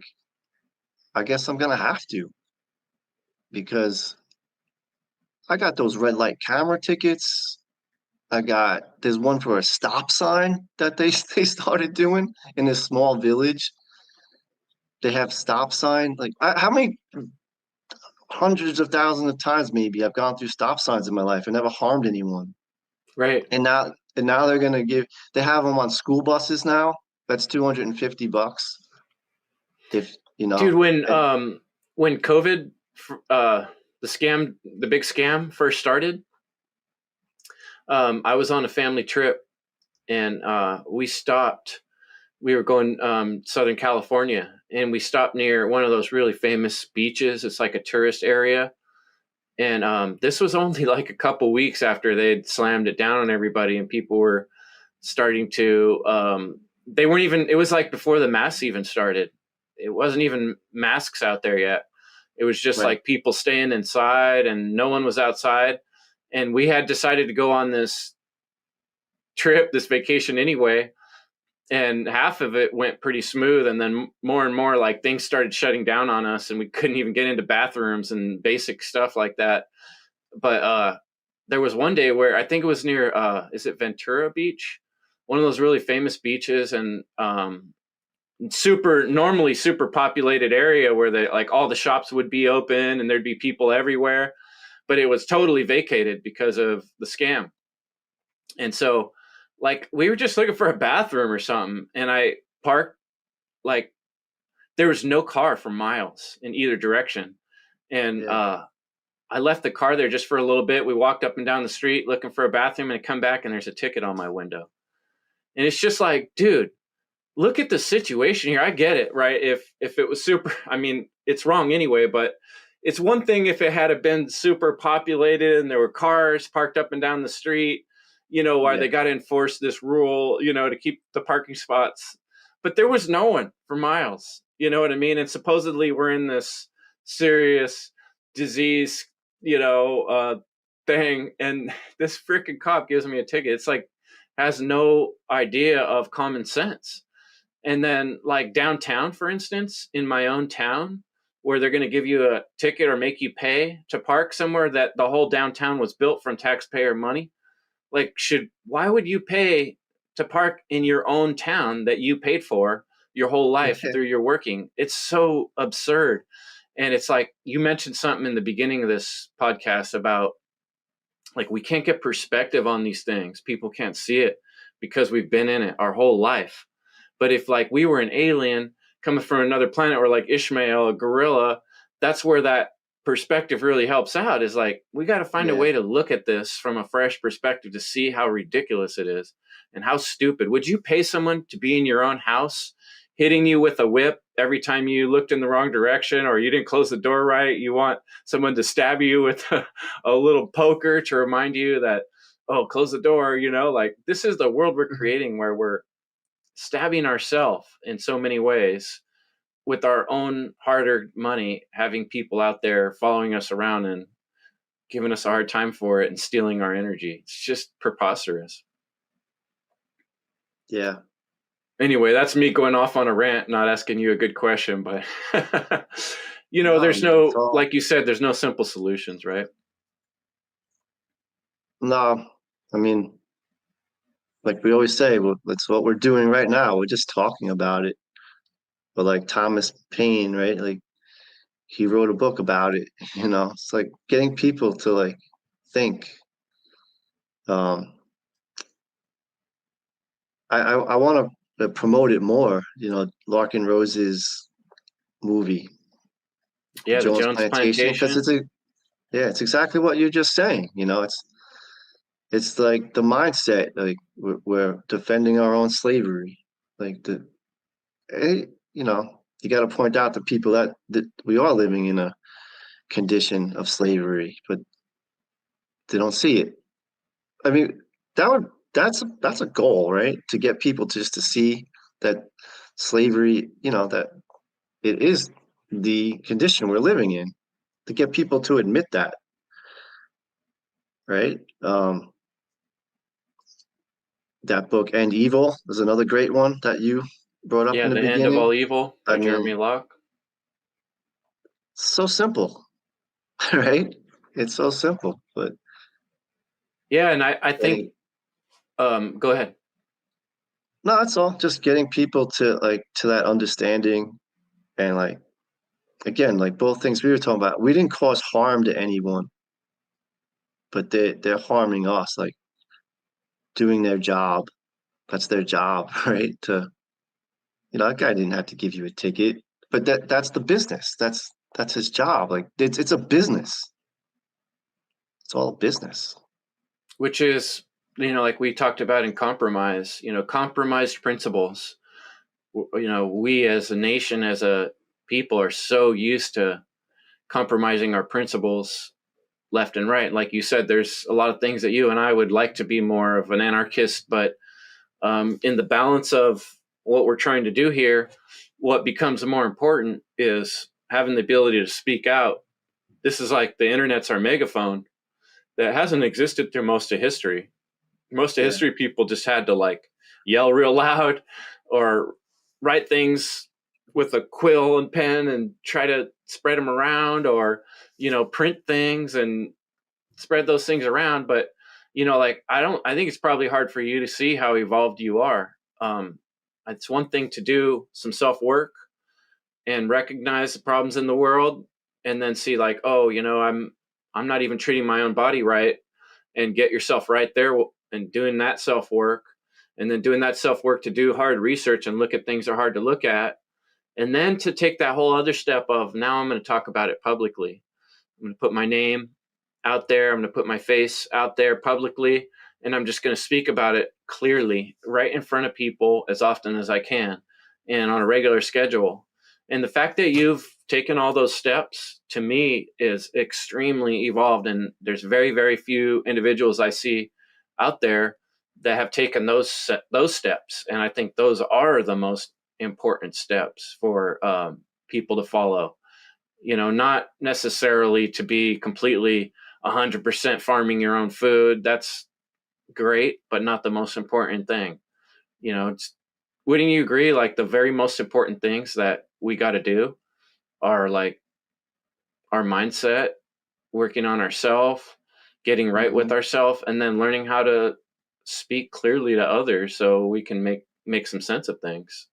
I guess I'm gonna have to because I got those red light camera tickets. There's one for a stop sign that they they started doing in this small village. They have stop sign. Like how many hundreds of thousands of times maybe I've gone through stop signs in my life and never harmed anyone. Right. And now they have them on school buses now. That's $250 if Dude, and when COVID the big scam first started, I was on a family trip and we were going Southern California and we stopped near one of those really famous beaches. It's like a tourist area. And this was only like a couple weeks after they'd slammed it down on everybody and people were starting to they weren't even it was like before the masks even started. It wasn't even masks out there yet. It was just right. like people staying inside and no one was outside. And we had decided to go on this trip, this vacation anyway, and half of it went pretty smooth, and then more and more like things started shutting down on us and we couldn't even get into bathrooms and basic stuff like that. But there was one day where I think it was near is it Ventura Beach, one of those really famous beaches, and normally super populated area where they like all the shops would be open and there'd be people everywhere, but it was totally vacated because of the scam. And so like we were just looking for a bathroom or something, and I parked like there was no car for miles in either direction. And Yeah. I left the car there just for a little bit. We walked up and down the street looking for a bathroom and I come back and there's a ticket on my window. And it's just like, dude, look at the situation here. I get it, right? If it was super, I mean, it's wrong anyway, but it's one thing if it had been super populated and there were cars parked up and down the street, why Yeah. they got to enforce this rule, to keep the parking spots. But there was no one for miles. You know what I mean? And supposedly we're in this serious disease, thing, and this freaking cop gives me a ticket. It's like has no idea of common sense. And then, like downtown, for instance, in my own town, where they're going to give you a ticket or make you pay to park somewhere that the whole downtown was built from taxpayer money. Like, why would you pay to park in your own town that you paid for your whole life through your working? It's so absurd. And it's like, you mentioned something in the beginning of this podcast about, like, we can't get perspective on these things. People can't see it because we've been in it our whole life. But if, like, we were an alien coming from another planet, or like Ishmael, a gorilla, that's where that perspective really helps out. Is like, we got to find a Yeah. way to look at this from a fresh perspective to see how ridiculous it is and how stupid. Would you pay someone to be in your own house, hitting you with a whip every time you looked in the wrong direction, or you didn't close the door right? You want someone to stab you with a little poker to remind you that, oh, close the door, like, this is the world we're creating, where we're stabbing ourselves in so many ways with our own hard-earned money, having people out there following us around and giving us a hard time for it and stealing our energy. It's just preposterous. Yeah. Anyway, that's me going off on a rant, not asking you a good question, but No, there's man, it's no, all like you said, there's no simple solutions, right? no. I mean, like we always say, well, that's what we're doing right now. We're just talking about it. But like Thomas Paine, right? Like he wrote a book about it. It's like getting people to like think. Um, I want to promote it more. Larkin Rose's movie, The Yeah, the Jones Jones Plantation, because Plantation. yeah, it's exactly what you're just saying. It's like the mindset, like we're defending our own slavery. Like eh, you got to point out to people that we are living in a condition of slavery, but they don't see it. I mean, that's a goal, right? To get people just to see that slavery, that it is the condition we're living in. To get people to admit that, right? That book, End Evil, is another great one that you brought up Yeah, in the The End of beginning. All Evil I by mean, Jeremy Locke. so simple, right? It's so simple, but Yeah, and I think, getting go ahead. no, that's all. Just getting people to that understanding, and like again, like both things we were talking about. We didn't cause harm to anyone, but they're harming us, like doing their job. That's their job, right? That guy didn't have to give you a ticket, but that's the business. That's his job. Like it's a business. It's all business. Which is, like we talked about in compromise, compromised principles. We as a nation, as a people, are so used to compromising our principles left and right. Like you said, there's a lot of things that you and I would like to be more of an anarchist, but in the balance of what we're trying to do here, what becomes more important is having the ability to speak out. This is like the internet's our megaphone that hasn't existed through most of history. Most of Yeah. history, people just had to, like, yell real loud or write things with a quill and pen and try to spread them around, or print things and spread those things around. But like, I think it's probably hard for you to see how evolved you are. It's one thing to do some self work and recognize the problems in the world, and then see, like, oh, I'm not even treating my own body right, and get yourself right there and doing that self work, and then doing that self work to do hard research and look at things that are hard to look at, and then to take that whole other step of, now I'm going to talk about it publicly. I'm going to put my name out there. I'm going to put my face out there publicly, and I'm just going to speak about it clearly right in front of people as often as I can and on a regular schedule. And the fact that you've taken all those steps, to me, is extremely evolved. And there's very, very few individuals I see out there that have taken those steps. And I think those are the most important steps for people to follow. Not necessarily to be completely 100% farming your own food. That's great, but not the most important thing. Wouldn't you agree? Like, the very most important things that we got to do are, like, our mindset, working on ourselves, getting right with Mhm. ourselves, and then learning how to speak clearly to others so we can make some sense of things.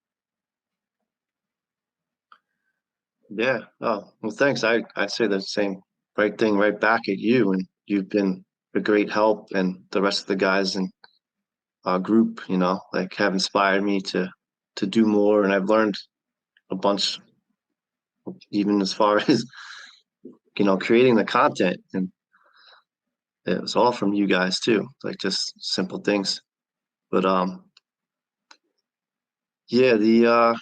Yeah. Oh, well, thanks. I'd say the same right thing right back at you, and you've been a great help, and the rest of the guys in our group, like have inspired me to do more, and I've learned a bunch, even as far as creating the content, and it was all from you guys too, like just simple things. But yeah, the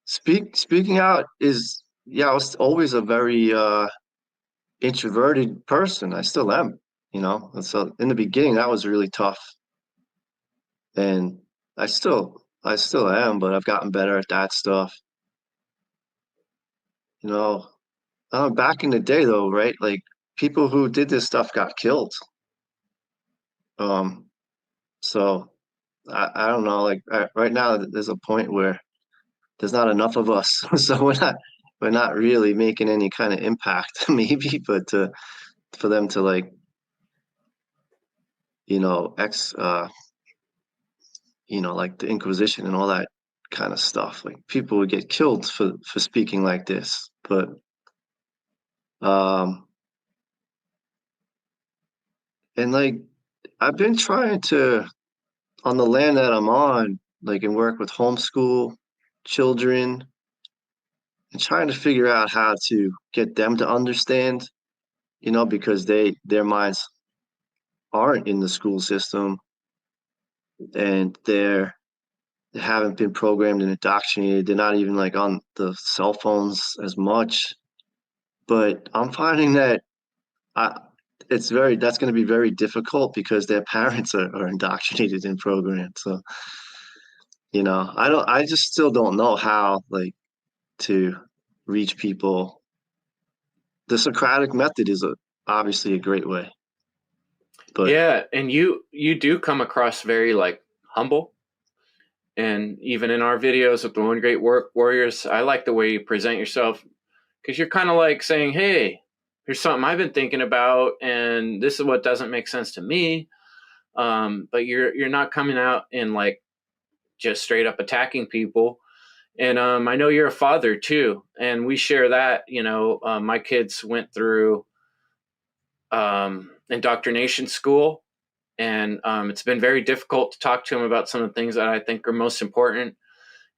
speaking out is, yeah, I was always a very introverted person. I still am, and so in the beginning that was really tough, and I still am, but I've gotten better at that stuff. You know, back in the day though, right? Like people who did this stuff got killed. Um, so I don't know. Like right now, there's a point where there's not enough of us, so we're not really making any kind of impact, maybe. But for them to like, you know, ex, like the Inquisition and all that kind of stuff, like people would get killed for speaking like this. But um, and like I've been trying to, on the land that I'm on, like, and work with homeschool children and trying to figure out how to get them to understand, because their minds aren't in the school system, and they haven't been programmed and indoctrinated. They're not even like on the cell phones as much. But I'm finding that I, that's going to be very difficult because their parents are indoctrinated and programmed. So, I just still don't know how like to reach people. The Socratic method is obviously a great way, but Yeah, and you do come across very like humble, and even in our videos with the One Great Warriors, I like the way you present yourself because you're kind of like saying, "Hey, here's something I've been thinking about, and this is what doesn't make sense to me." But you're not coming out and like just straight up attacking people. And I know you're a father too, and we share that. My kids went through indoctrination school, and it's been very difficult to talk to them about some of the things that I think are most important.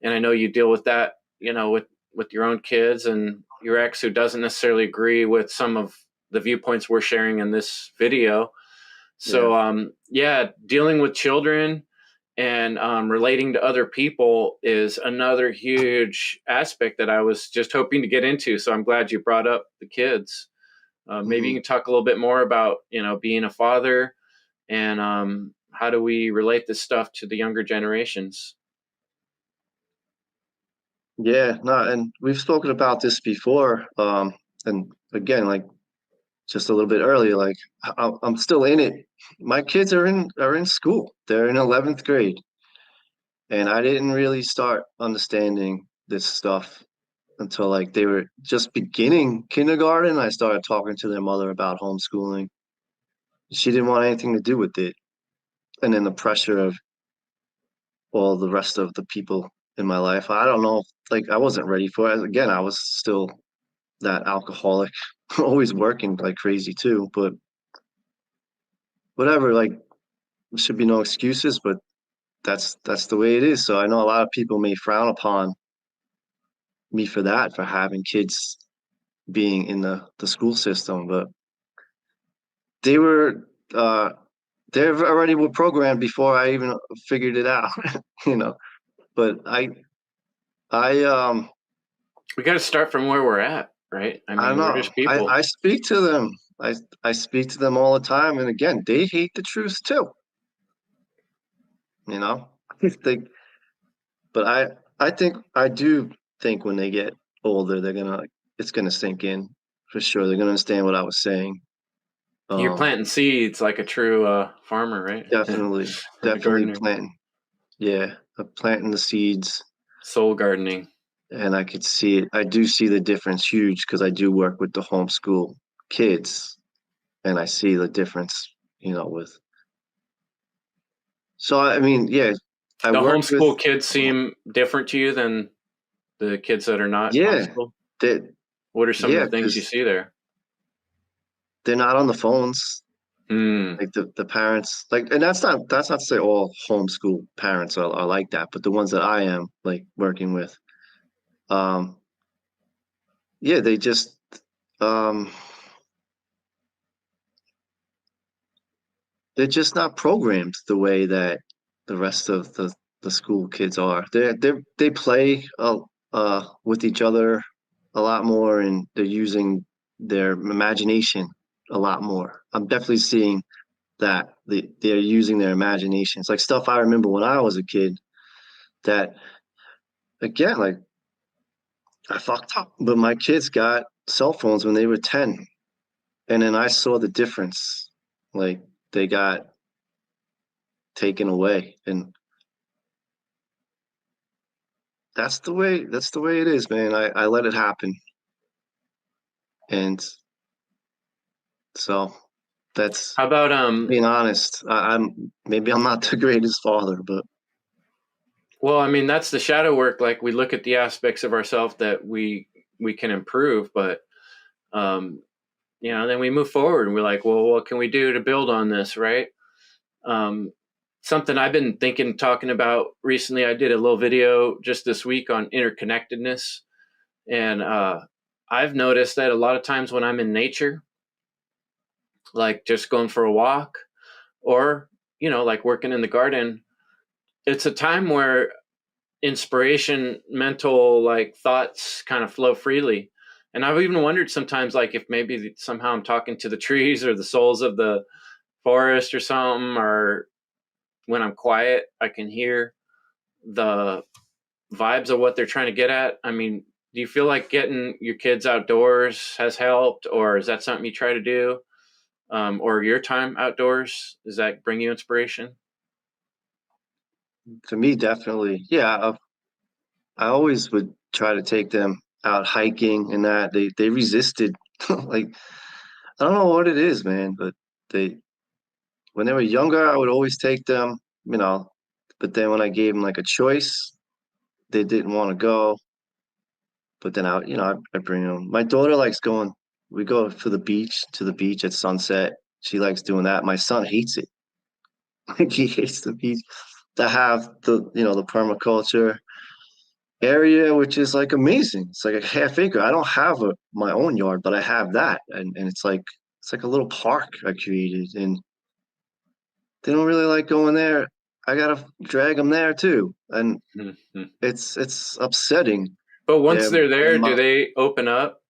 And I know you deal with that, with your own kids and your ex who doesn't necessarily agree with some of the viewpoints we're sharing in this video. yeah. So yeah, dealing with children and relating to other people is another huge aspect that I was just hoping to get into. So I'm glad you brought up the kids. Maybe you hmm can talk a little bit more about being a father and how do we relate this stuff to the younger generations. Yeah, no, and we've spoken about this before. And again, like just a little bit earlier, like I'm still in it. My kids are in school. They're in 11th grade, and I didn't really start understanding this stuff until like they were just beginning kindergarten. I started talking to their mother about homeschooling. She didn't want anything to do with it, and then the pressure of all the rest of the people in my life. I don't know, like I wasn't ready for it. Again, I was still that alcoholic, always working like crazy too. But whatever, like there should be no excuses, but that's the way it is. So I know a lot of people may frown upon me for that, for having kids being in the school system, but they were uh they already were programmed before I even figured it out, you know. But I We got to start from where we're at, right? I I don't mean, we're know. just I people. I speak to them. I speak to them all the time, and again, they hate the truth too. You know, they. But I do think when they get older, it's gonna sink in for sure. They're gonna understand what I was saying. You're Um, planting seeds like a true farmer, right? definitely, Or a definitely gardener. planting. Yeah, planting the seeds. Soul gardening. and I could see it. I do see the difference huge because I do work with the homeschool kids, and I see the difference, with. So I mean, yeah, I The work with. homeschool kids seem different to you than the kids that are not Yeah, homeschooled. that What are some of yeah, the things you because see there? they're not on the phones. Hmm. Like the parents, like, and that's not to say all homeschool parents are like that, but the ones that I am like working with, um, yeah, they just um they're just not programmed the way that the rest of the school kids are. They play with each other a lot more, and they're using their imagination a lot more. I'm definitely seeing that they're using their imaginations, like stuff I remember when I was a kid. That again, like I fucked up, but my kids got cell phones when they were 10, and then I saw the difference. Like they got taken away, and that's the way it is, man. I let it happen, and so that's How about being honest. I'm not the greatest father, but well, I mean, that's the shadow work. Like we look at the aspects of ourselves that we can improve, but um, then we move forward and we're like, well, what can we do to build on this, right? Um, Something I've been thinking, talking about recently. I did a little video just this week on interconnectedness, and I've noticed that a lot of times when I'm in nature, like just going for a walk, or like working in the garden, it's a time where inspiration, mental like thoughts kind of flow freely. And I've even wondered sometimes like if maybe somehow I'm talking to the trees or the souls of the forest or something, or when I'm quiet, I can hear the vibes of what they're trying to get at. I mean, do you feel like getting your kids outdoors has helped, or is that something you try to do? Or your time outdoors, does that bring you inspiration? for me, definitely, yeah. I always would try to take them out hiking, and that they resisted. Like I don't know what it is, man, but they when they were younger, I would always take them, you know, but then when I gave them like a choice, they didn't want to go. But then I bring them. My daughter likes going. We go to the beach at sunset. She likes doing that. My son hates it. Like he hates the beach. To have the permaculture area, which is like amazing. It's like a half acre. I don't have my own yard, but I have that, and it's like a little park I created, and they don't really like going there. I gotta drag them there too, and Mm-hmm. it's upsetting. But once They're they're they're there, do mo- they open up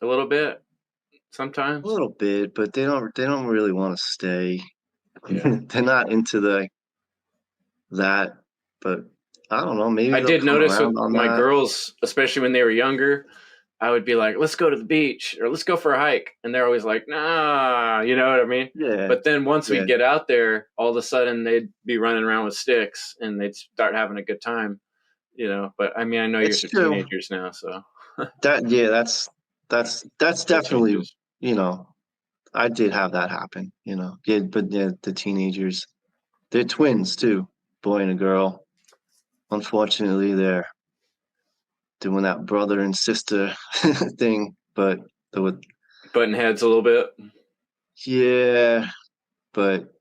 a little bit a sometimes? little bit, but they don't really want to stay. Yeah. They're not into that, but I don't know. Maybe I they'll did come notice with around on my that. girls, especially when they were younger, I would be like, let's go to the beach or let's go for a hike. And they're always like, nah, you know what I mean? Yeah, But then once yeah, we'd get out there, all of a sudden they'd be running around with sticks and they'd start having a good time. But I mean, I know yours it's are true. teenagers now, so Yeah, that's that definitely, changes. you know, I did have that happen, Yeah, but yeah, the teenagers, they're twins too, boy and a girl. Unfortunately, they're doing that brother and sister thing, but with Button heads a little bit. yeah, but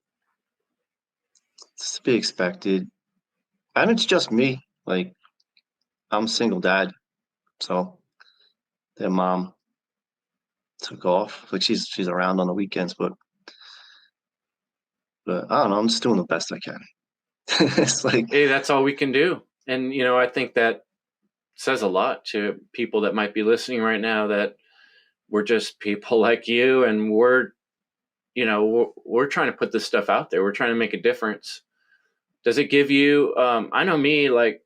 it's to be expected. And it's just me. Like I'm a single dad, so their mom took off. Like she's around on the weekends, but I don't know. I'm just doing the best I can. It's like Hey, that's all we can do. And, I think that says a lot to people that might be listening right now, that we're just people like you, and we're trying to put this stuff out there. We're trying to make a difference. Does it give you, I know me, like,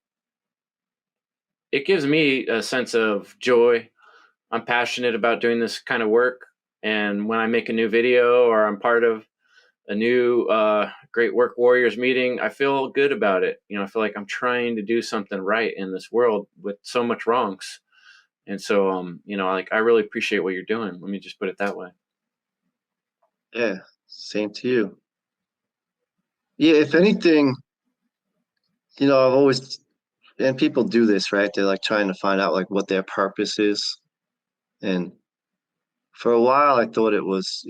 it gives me a sense of joy. I'm passionate about doing this kind of work. And when I make a new video or I'm part of a new Great Work Warriors meeting, I feel good about it. I feel like I'm trying to do something right in this world with so much wrongs. And so, like, I really appreciate what you're doing. Let me just put it that way. Yeah, same to you. Yeah, if anything, I've always, and people do this, right? They're like trying to find out like what their purpose is. And for a while, I thought it was,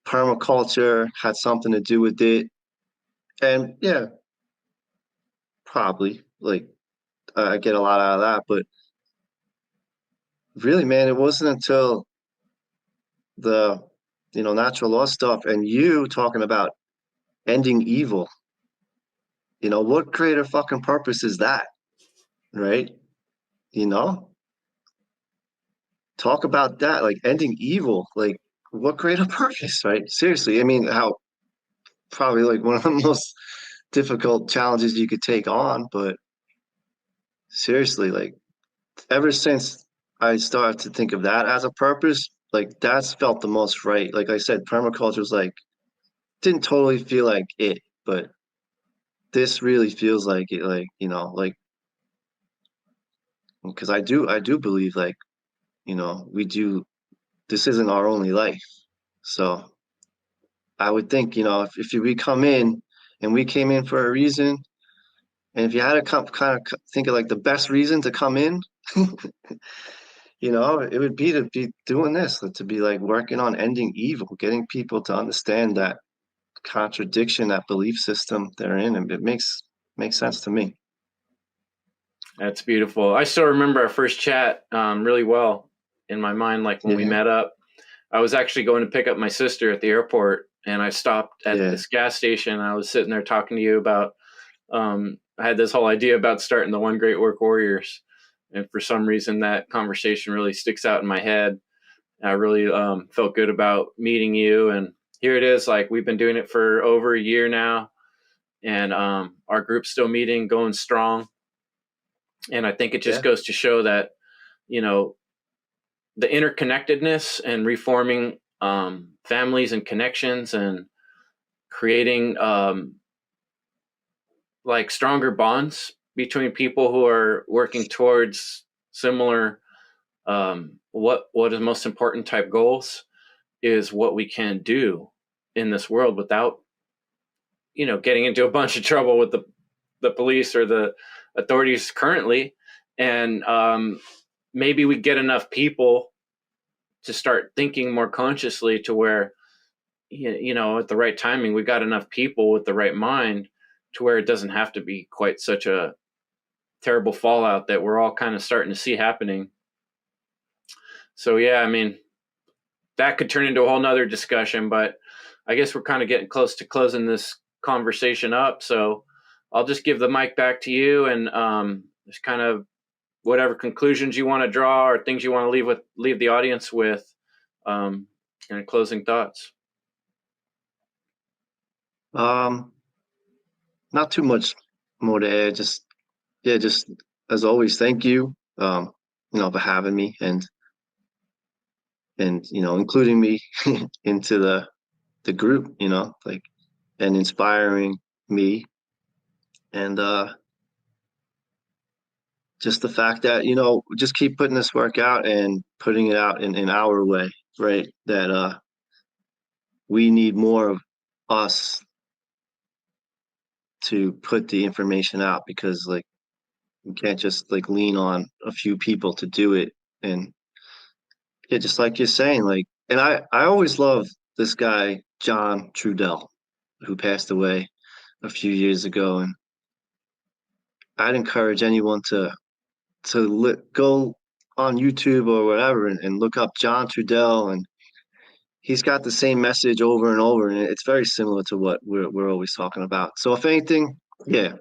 permaculture had something to do with it. And yeah, probably like I get a lot out of that. But really, man, it wasn't until the, natural law stuff and you talking about ending evil. What greater fucking purpose is that, right? You know, talk about that, like ending evil, like what greater purpose, right? Seriously, I mean, how probably like one of the most difficult challenges you could take on, but seriously, like ever since I started to think of that as a purpose, like that's felt the most right. Like I said, permaculture was like didn't totally feel like it, but this really feels like it, like, like because I do believe like, we do this isn't our only life. So I would think, if we come in and we came in for a reason, and if you had to come kind of think of like the best reason to come in, it would be to be doing this, to be like working on ending evil, getting people to understand that contradiction, that belief system they're in, and it makes sense to me. That's beautiful. I still remember our first chat really well in my mind, like when we Yeah, met up. I was actually going to pick up my sister at the airport, and I stopped at yeah, this gas station. I was sitting there talking to you about, I had this whole idea about starting the One Great Work Warriors. And for some reason, that conversation really sticks out in my head. I really felt good about meeting you. And here it is, like we've been doing it for over a year now. And our group's still meeting, going strong. And I think it just yeah, goes to show that, you know, the interconnectedness and reforming families and connections and creating like stronger bonds between people who are working towards similar what is most important type goals is what we can do in this world without getting into a bunch of trouble with the police or the authorities currently. And maybe we get enough people to start thinking more consciously to where at the right timing we got enough people with the right mind to where it doesn't have to be quite such a terrible fallout that we're all kind of starting to see happening. So yeah, I mean, that could turn into a whole nother discussion, but I guess we're kind of getting close to closing this conversation up. So I'll just give the mic back to you, and just kind of whatever conclusions you want to draw or things you want to leave the audience with, kind of closing thoughts. um not too much more to add, just yeah, just as always, thank you, for having me and including me into the group, like and inspiring me and just the fact that just keep putting this work out and putting it out in our way, right? That we need more of us to put the information out because like you can't just like lean on a few people to do it. And yeah, just like you're saying, like, and I always love this guy John Trudell, who passed away a few years ago, and I'd encourage anyone to go on YouTube or whatever and look up John Trudell, and he's got the same message over and over, and it's very similar to what we're always talking about. So if anything, yeah,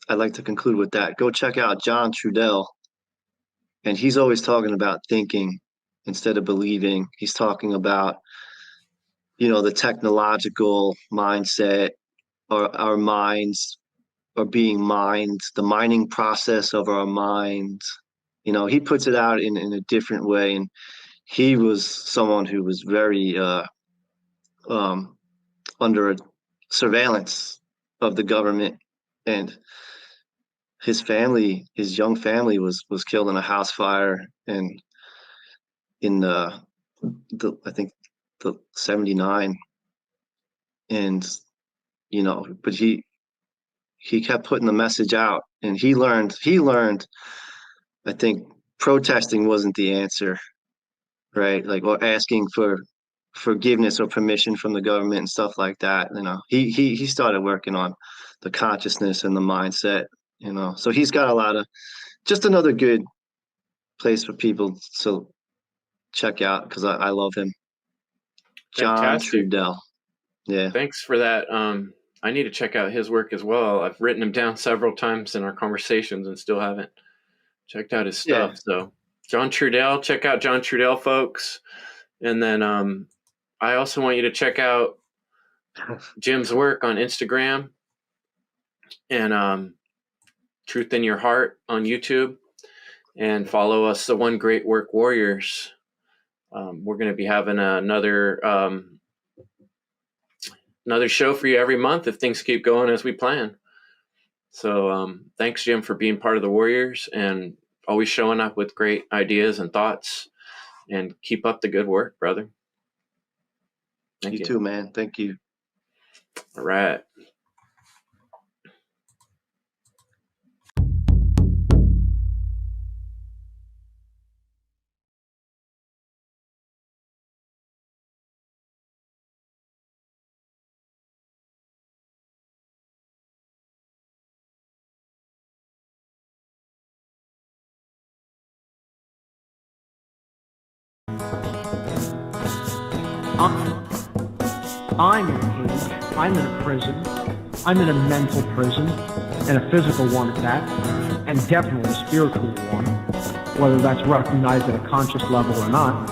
I'd like to conclude with that. Go check out John Trudell, and he's always talking about thinking instead of believing. He's talking about the technological mindset, or our minds are being mined, the mining process of our minds. He puts it out in a different way, and he was someone who was very um under surveillance of the government, and his young family was killed in a house fire, and in the I think the 79, and but he kept putting the message out, and he learned I think protesting wasn't the answer, right? Like, or asking for forgiveness or permission from the government and stuff like that. He started working on the consciousness and the mindset, so he's got just another good place for people to check out, because I love him. John Fantastic. Trudell. Yeah. Thanks for that. I need to check out his work as well. I've written him down several times in our conversations and still haven't checked out his stuff. Yeah. So John Trudell, check out John Trudell, folks. And then I also want you to check out Jim's work on Instagram and Truth in Your Heart on YouTube, and follow us, the One Great Work Warriors. We're going to be having another show for you every month if things keep going as we plan. So thanks, Jim, for being part of the Warriors and always showing up with great ideas and thoughts, and keep up the good work, brother. Thank you. You too, man. Thank you. All right. I'm in a cage, I'm in a prison, I'm in a mental prison, and a physical one at that, and definitely a spiritual one, whether that's recognized at a conscious level or not.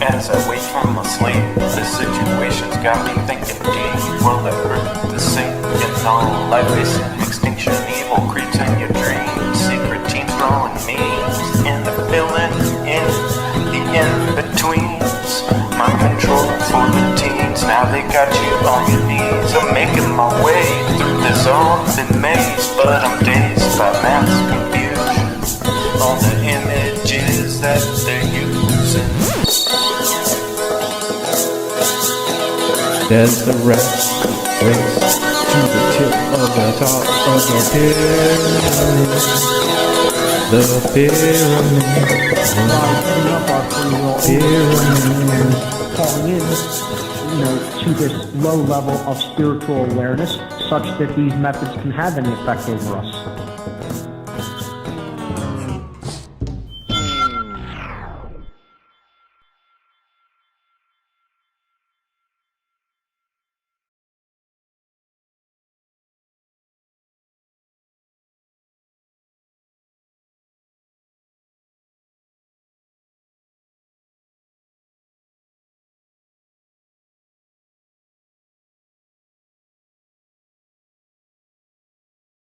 As I wake from my sleep, the situation's got me thinking deep. Will the earth to sink and all life is in extinction? Evil creeps in your dreams, secret teams throwing memes, and the filling in the in-betweens. My control for the teens, now they got you on your knees. I'm making my way through this open maze, but I'm dazed by mass confusion, all the images that they're using. There's the race to the tip of the top of the pyramid. The pyramid. Falling in, to this low level of spiritual awareness, such that these methods can have any effect over us.